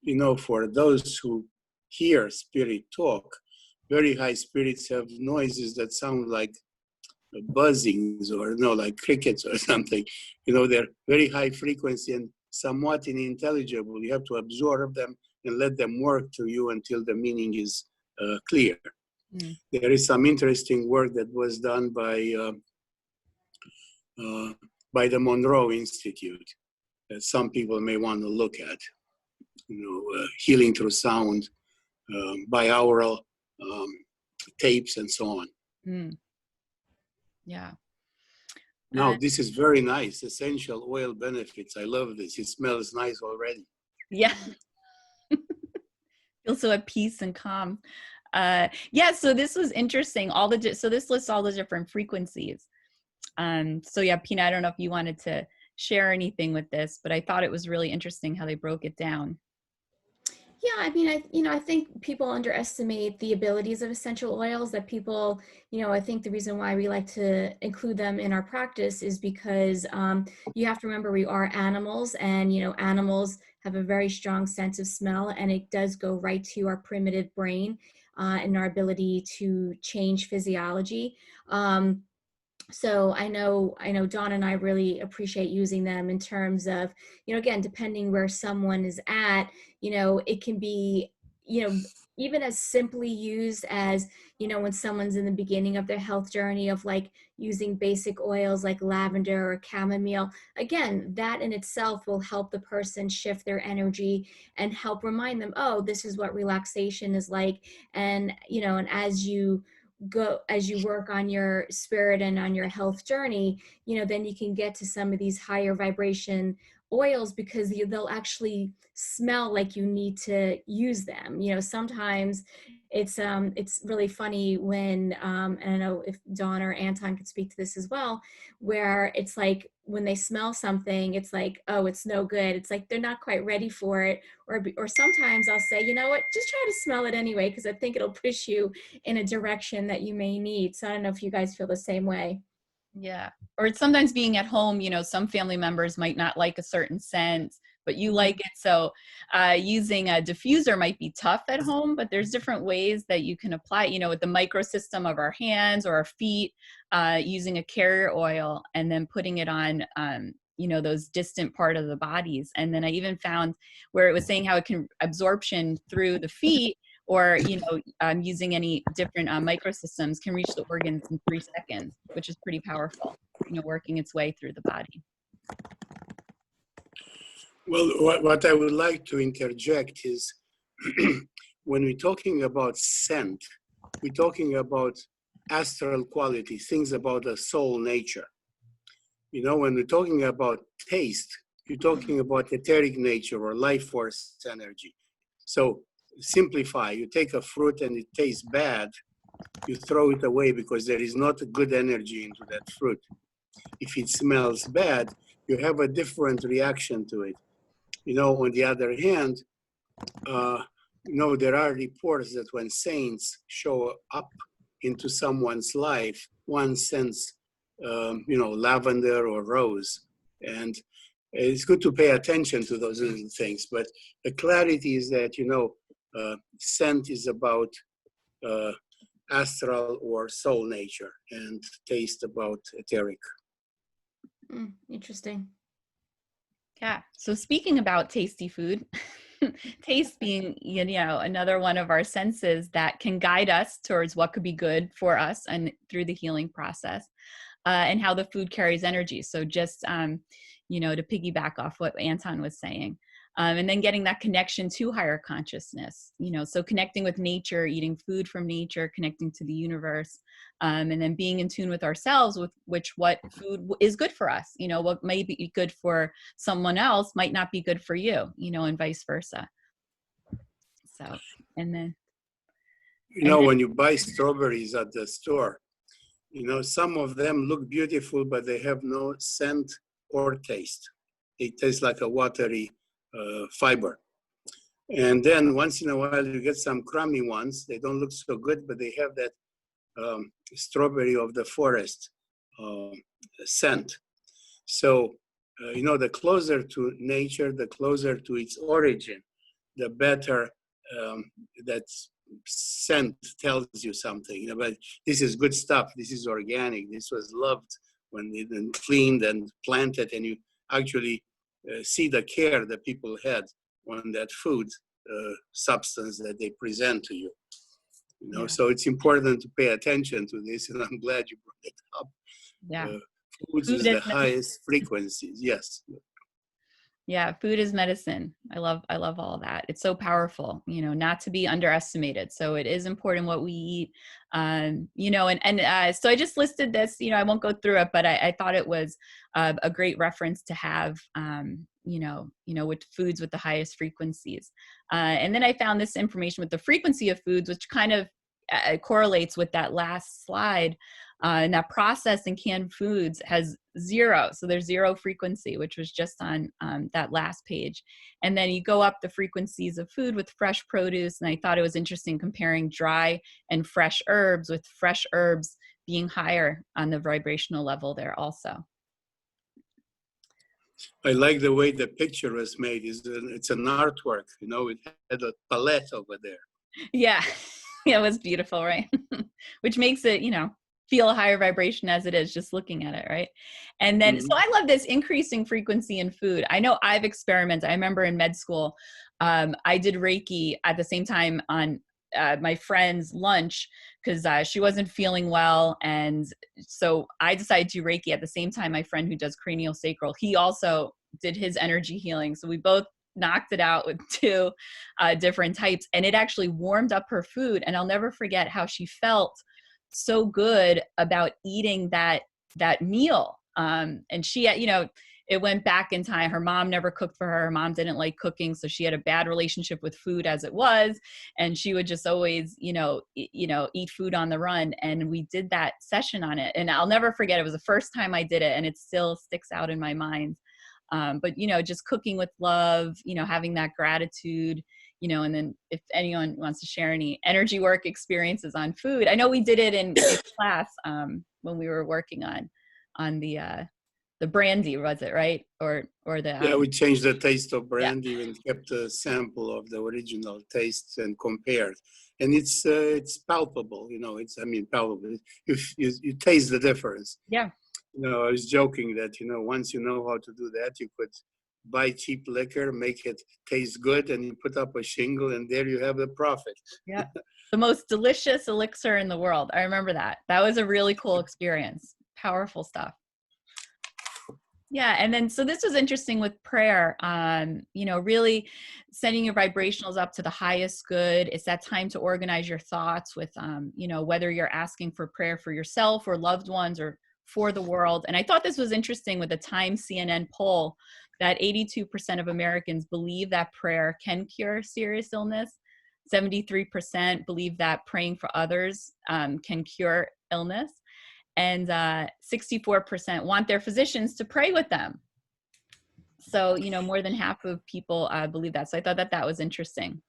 [SPEAKER 2] You know, for those who hear spirit talk, very high spirits have noises that sound like buzzings or like crickets or something. You know, they're very high frequency and somewhat unintelligible. You have to absorb them and let them work to you until the meaning is clear. Mm. There is some interesting work that was done by the Monroe Institute that some people may want to look at. You know, healing through sound, binaural tapes, and so on.
[SPEAKER 3] Mm. Yeah.
[SPEAKER 2] Now, this is very nice. Essential oil benefits. I love this. It smells nice already.
[SPEAKER 3] Yeah. Feel so at peace and calm. Yeah, so this was interesting. So this lists all the different frequencies. So yeah, Pina, I don't know if you wanted to share anything with this, but I thought it was really interesting how they broke it down.
[SPEAKER 1] Yeah, I mean, I think people underestimate the abilities of essential oils. That people, I think the reason why we like to include them in our practice is because you have to remember we are animals, and animals have a very strong sense of smell, and it does go right to our primitive brain and our ability to change physiology. So I know Dawn and I really appreciate using them in terms of, again, depending where someone is at, it can be, even as simply used as, you know, when someone's in the beginning of their health journey of like using basic oils like lavender or chamomile, again, that in itself will help the person shift their energy and help remind them, oh, this is what relaxation is like. And, you know, and as you work on your spirit and on your health journey, you know, then you can get to some of these higher vibration oils because they'll actually smell like you need to use them. You know, sometimes it's really funny when and I don't know if Dawn or Anton could speak to this as well, where it's like when they smell something, it's like, oh, it's no good. It's like they're not quite ready for it. Or sometimes I'll say, you know what, just try to smell it anyway, because I think it'll push you in a direction that you may need. So I don't know if you guys feel the same way.
[SPEAKER 3] Yeah. Or it's sometimes being at home, you know, some family members might not like a certain scent, but you like it. So using a diffuser might be tough at home, but there's different ways that you can apply, you know, with the microsystem of our hands or our feet, using a carrier oil and then putting it on, you know, those distant part of the bodies. And then I even found where it was saying how it can absorption through the feet or, you know, using any different microsystems can reach the organs in 3 seconds, which is pretty powerful, you know, working its way through the body.
[SPEAKER 2] Well, what I would like to interject is when we're talking about scent, we're talking about astral quality, things about the soul nature. You know, when we're talking about taste, you're talking about etheric nature or life force energy. So simplify, you take a fruit and it tastes bad, you throw it away because there is not a good energy into that fruit. If it smells bad, you have a different reaction to it. You know, on the other hand, you know, there are reports that when saints show up into someone's life, one sense, you know, lavender or rose. And it's good to pay attention to those little things. But the clarity is that, you know, scent is about astral or soul nature, and taste about etheric.
[SPEAKER 1] Interesting.
[SPEAKER 3] Yeah. So speaking about tasty food, taste being, you know, another one of our senses that can guide us towards what could be good for us and through the healing process, and how the food carries energy. So just, you know, to piggyback off what Anton was saying. And then getting that connection to higher consciousness, you know, so connecting with nature, eating food from nature, connecting to the universe, and then being in tune with ourselves, with what food is good for us, you know, what may be good for someone else might not be good for you, you know, and vice versa. So, and then.
[SPEAKER 2] You know, when you buy strawberries at the store, you know, some of them look beautiful, but they have no scent or taste. They taste like a watery fiber. And then once in a while you get some crummy ones. They don't look so good, but they have that strawberry of the forest scent. So, you know, the closer to nature, the closer to its origin, the better that scent tells you something. You know, but this is good stuff. This is organic. This was loved when it been cleaned and planted, and you actually see the care that people had on that food substance that they present to you. You know, so it's important to pay attention to this, and I'm glad you brought it up.
[SPEAKER 3] Yeah,
[SPEAKER 2] foods is the highest frequencies. Yes.
[SPEAKER 3] Yeah, food is medicine. I love all of that. It's so powerful, you know, not to be underestimated. So it is important what we eat, you know, and so I just listed this, you know, I won't go through it, but I thought it was a great reference to have, you know, with foods with the highest frequencies. And then I found this information with the frequency of foods, which kind of correlates with that last slide. And that processed and canned foods has 0. So there's 0 frequency, which was just on that last page. And then you go up the frequencies of food with fresh produce. And I thought it was interesting comparing dry and fresh herbs, with fresh herbs being higher on the vibrational level there also.
[SPEAKER 2] I like the way the picture was made. It's an artwork, you know, it had a palette over there.
[SPEAKER 3] Yeah, yeah, it was beautiful, right? Which makes it, you know, feel a higher vibration as it is just looking at it, right? And then, so I love this increasing frequency in food. I know I've experimented. I remember in med school, I did Reiki at the same time on my friend's lunch because she wasn't feeling well. And so I decided to do Reiki at the same time. My friend who does cranial sacral, he also did his energy healing. So we both knocked it out with two different types, and it actually warmed up her food. And I'll never forget how she felt so good about eating that meal. And she, it went back in time. Her mom never cooked for her. Her mom didn't like cooking, so she had a bad relationship with food as it was, and she would just always, eat food on the run. And we did that session on it, and I'll never forget. It was the first time I did it, and it still sticks out in my mind. But just cooking with love, having that gratitude, and then if anyone wants to share any energy work experiences on food, I know we did it in class when we were working on the brandy, was it right? Or the
[SPEAKER 2] yeah, we changed the taste of brandy and kept a sample of the original taste and compared, and it's palpable. Palpable. You taste the difference.
[SPEAKER 3] Yeah.
[SPEAKER 2] I was joking that once you know how to do that, you could buy cheap liquor, make it taste good, and you put up a shingle, and there you have the profit.
[SPEAKER 3] Yeah, the most delicious elixir in the world. I remember that. That was a really cool experience. Powerful stuff. Yeah. And then, so this was interesting with prayer, really setting your vibrationals up to the highest good. It's that time to organize your thoughts with, whether you're asking for prayer for yourself or loved ones or for the world. And I thought this was interesting with the Time CNN poll that 82% of Americans believe that prayer can cure serious illness. 73% believe that praying for others can cure illness. And 64% want their physicians to pray with them. So, more than half of people believe that. So I thought that was interesting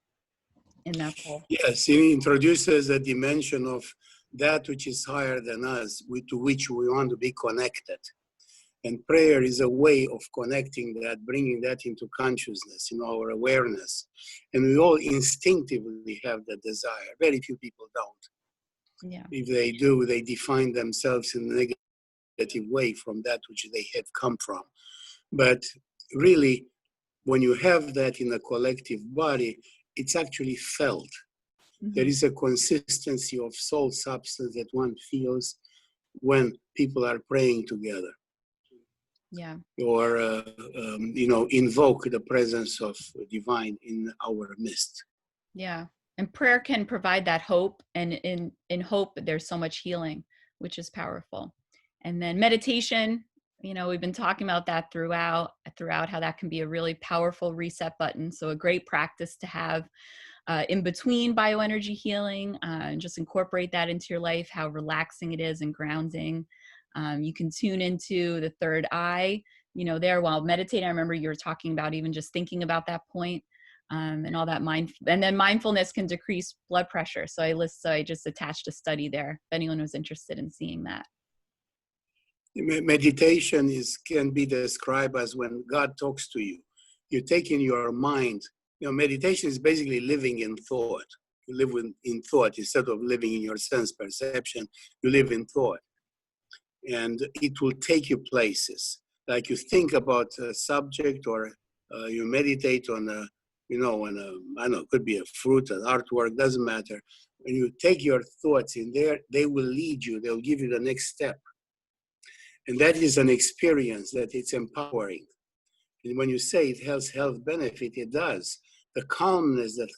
[SPEAKER 3] in that poll.
[SPEAKER 2] Yes, it introduces a dimension of that which is higher than us, to which we want to be connected. And prayer is a way of connecting that, bringing that into consciousness, our awareness. And we all instinctively have that desire. Very few people don't.
[SPEAKER 3] Yeah.
[SPEAKER 2] If they do, they define themselves in a negative way from that which they have come from. But really, when you have that in a collective body, it's actually felt. Mm-hmm. There is a consistency of soul substance that one feels when people are praying together.
[SPEAKER 3] Yeah.
[SPEAKER 2] Or, invoke the presence of divine in our midst.
[SPEAKER 3] Yeah. And prayer can provide that hope, and in hope, there's so much healing, which is powerful. And then meditation, we've been talking about that throughout how that can be a really powerful reset button. So a great practice to have in between bioenergy healing, and just incorporate that into your life, how relaxing it is and grounding. You can tune into the third eye, there while meditating. I remember you were talking about even just thinking about that point. And all that and then mindfulness can decrease blood pressure. So I just attached a study there if anyone was interested in seeing that.
[SPEAKER 2] Meditation can be described as when God talks to you. You take in your mind. Meditation is basically living in thought. You live in thought instead of living in your sense perception. You live in thought, and it will take you places. Like you think about a subject, or you meditate on a. It could be a fruit, an artwork, doesn't matter. When you take your thoughts in there, they will lead you. They'll give you the next step. And that is an experience that it's empowering. And when you say it has health benefit, it does. The calmness that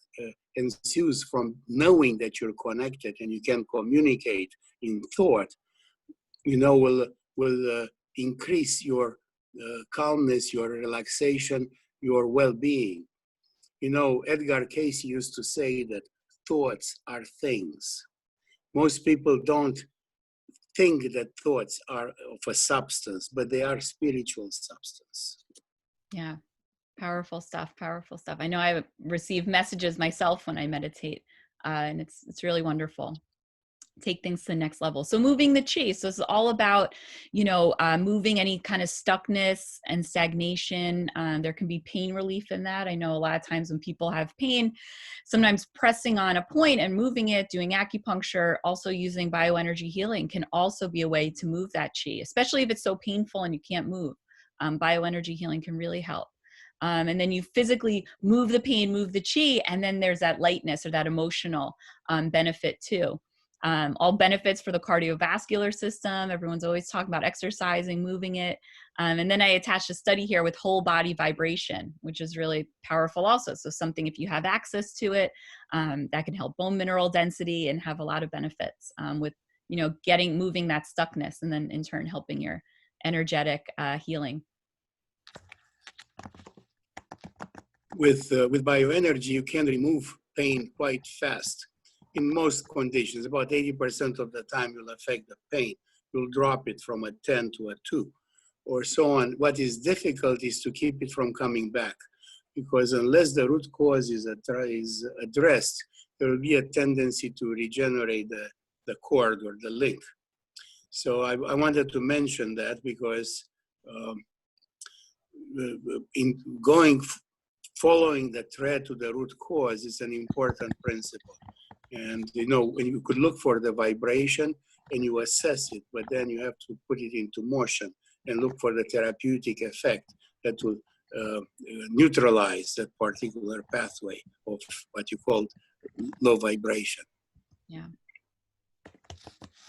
[SPEAKER 2] ensues from knowing that you're connected and you can communicate in thought, will increase your calmness, your relaxation, your well-being. Edgar Cayce used to say that thoughts are things. Most people don't think that thoughts are of a substance, but they are spiritual substance.
[SPEAKER 3] Yeah, powerful stuff. I know I receive messages myself when I meditate, and it's really wonderful. Take things to the next level. So moving the chi. So it's all about, moving any kind of stuckness and stagnation. There can be pain relief in that. I know a lot of times when people have pain, sometimes pressing on a point and moving it, doing acupuncture, also using bioenergy healing can also be a way to move that chi, especially if it's so painful and you can't move. Bioenergy healing can really help. And then you physically move the pain, move the chi, and then there's that lightness or that emotional benefit too. All benefits for the cardiovascular system. Everyone's always talking about exercising, moving it. And then I attached a study here with whole body vibration, which is really powerful also. So something, if you have access to it, that can help bone mineral density and have a lot of benefits with, moving that stuckness, and then in turn helping your energetic healing.
[SPEAKER 2] With bioenergy, you can remove pain quite fast. In most conditions, about 80% of the time you'll affect the pain. You'll drop it from a 10 to a 2 or so on. What is difficult is to keep it from coming back, because unless the root cause is addressed, there will be a tendency to regenerate the cord or the link. So I wanted to mention that because following the thread to the root cause is an important principle. And when you could look for the vibration and you assess it, but then you have to put it into motion and look for the therapeutic effect that will neutralize that particular pathway of what you call low vibration.
[SPEAKER 3] Yeah.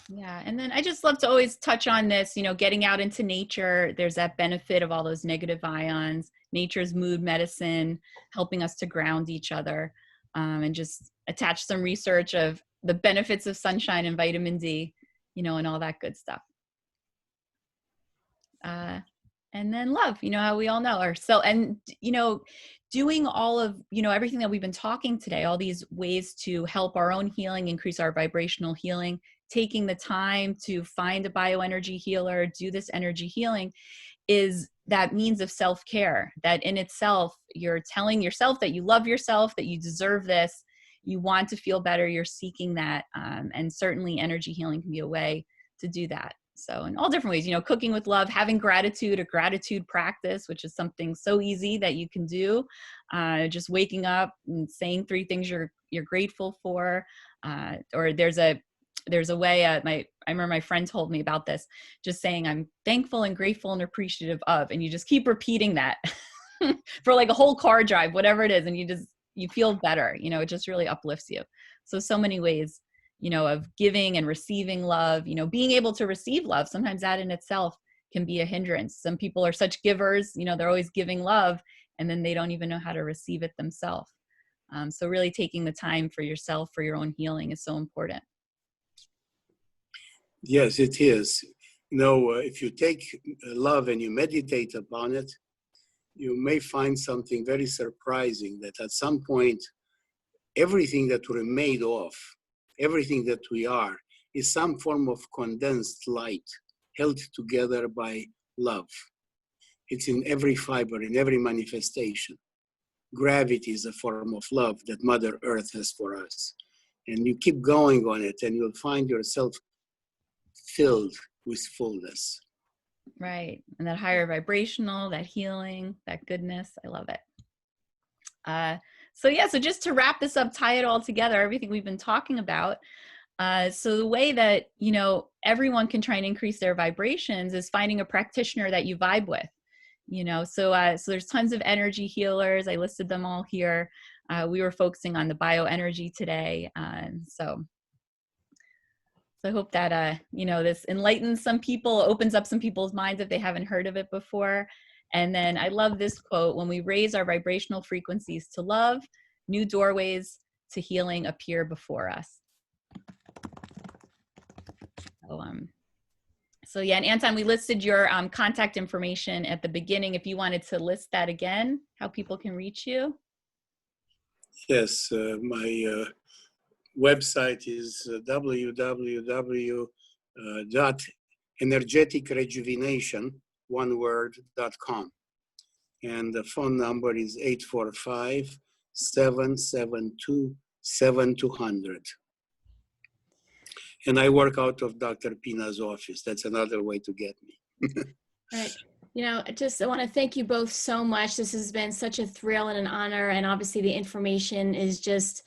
[SPEAKER 3] Yeah. And then I just love to always touch on this, getting out into nature. There's that benefit of all those negative ions, nature's mood medicine, helping us to ground each other, and just attach some research of the benefits of sunshine and vitamin D, and all that good stuff. And then love, how we all know ourselves, and, doing all of, everything that we've been talking today, all these ways to help our own healing, increase our vibrational healing, taking the time to find a bioenergy healer, do this energy healing, is that means of self-care, that in itself, you're telling yourself that you love yourself, that you deserve this, you want to feel better, you're seeking that. And certainly energy healing can be a way to do that. So in all different ways, cooking with love, having gratitude, a gratitude practice, which is something so easy that you can do. Just waking up and saying 3 things you're grateful for. Or there's a way, I remember my friend told me about this, just saying, I'm thankful and grateful and appreciative of, and you just keep repeating that for like a whole car drive, whatever it is. And you feel better, it just really uplifts you. So many ways, of giving and receiving love, being able to receive love. Sometimes that in itself can be a hindrance. Some people are such givers, they're always giving love, and then they don't even know how to receive it themselves. So really taking the time for yourself, for your own healing is so important.
[SPEAKER 2] Yes, it is. If you take love and you meditate upon it, you may find something very surprising, that at some point, everything that we're made of, everything that we are, is some form of condensed light held together by love. It's in every fiber, in every manifestation. Gravity is a form of love that Mother Earth has for us. And you keep going on it, and you'll find yourself filled with fullness.
[SPEAKER 3] Right. And that higher vibrational, that healing, that goodness. I love it. So just to wrap this up, tie it all together, everything we've been talking about. So the way that, everyone can try and increase their vibrations is finding a practitioner that you vibe with, so there's tons of energy healers. I listed them all here. We were focusing on the bioenergy today. So I hope that, this enlightens some people, opens up some people's minds if they haven't heard of it before. And then I love this quote: when we raise our vibrational frequencies to love, new doorways to healing appear before us. And Anton, we listed your contact information at the beginning. If you wanted to list that again, how people can reach you.
[SPEAKER 2] Yes, my website is www.energeticrejuvenation.com, and the phone number is 845-772-7200. And I work out of Dr. Pina's office. That's another way to get me.
[SPEAKER 1] Right. I want to thank you both so much. This has been such a thrill and an honor. And obviously the information is just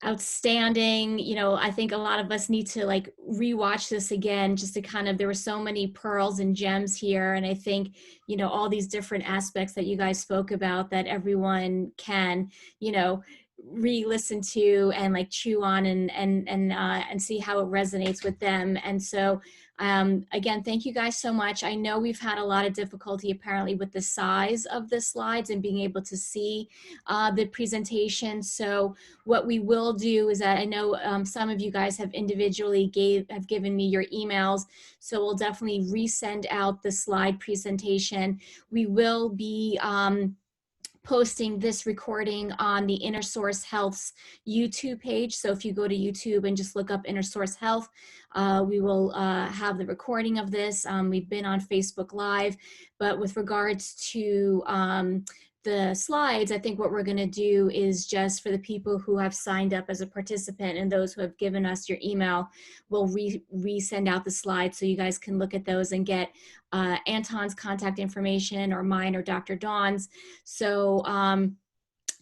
[SPEAKER 1] outstanding. You know, I think a lot of us need to like rewatch this again, just to kind of, there were so many pearls and gems here. And I think, you know, all these different aspects that you guys spoke about that everyone can, you know, re-listen to and like chew on and see how it resonates with them. And so again, thank you guys so much. I know we've had a lot of difficulty apparently with the size of the slides and being able to see the presentation. So what we will do is that I know some of you guys have individually have given me your emails, so we'll definitely resend out the slide presentation. We will be posting this recording on the Inner Source Health's YouTube page. So if you go to YouTube and just look up Inner Source Health, we will have the recording of this. We've been on Facebook Live, but with regards to the slides, I think what we're going to do is just for the people who have signed up as a participant and those who have given us your email, we'll resend out the slides so you guys can look at those and get Anton's contact information or mine or Dr. Dawn's. So,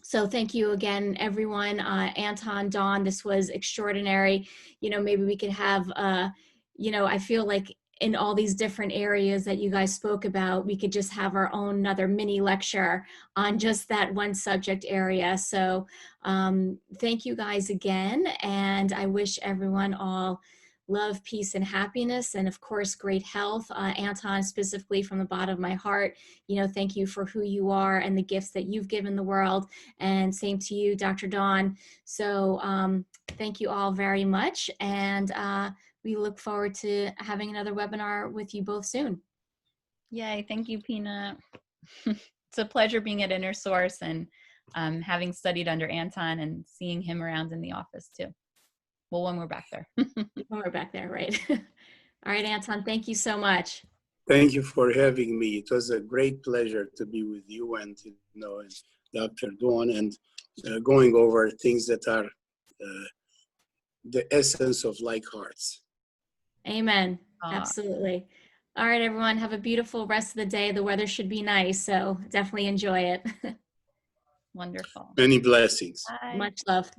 [SPEAKER 1] so thank you again, everyone. Anton, Dawn, this was extraordinary. You know, maybe we could have, you know, I feel like in all these different areas that you guys spoke about, we could just have our own another mini lecture on just that one subject area. So thank you guys again. And I wish everyone all love, peace, and happiness, and of course, great health. Anton, specifically from the bottom of my heart, you know, thank you for who you are and the gifts that you've given the world. And same to you, Dr. Dawn. So thank you all very much. And we look forward to having another webinar with you both soon.
[SPEAKER 3] Yay, thank you, Pina. It's a pleasure being at Inner Source and having studied under Anton and seeing him around in the office too. Well, when we're back there.
[SPEAKER 1] When we're back there, right? All right, Anton, thank you so much.
[SPEAKER 2] Thank you for having me. It was a great pleasure to be with you and, you know, and Dr. Dawn, and going over things that are the essence of like hearts.
[SPEAKER 1] Amen. Absolutely. All right, everyone, have a beautiful rest of the day. The weather should be nice, so definitely enjoy it.
[SPEAKER 3] Wonderful.
[SPEAKER 2] Many blessings.
[SPEAKER 3] Bye.
[SPEAKER 1] Much love.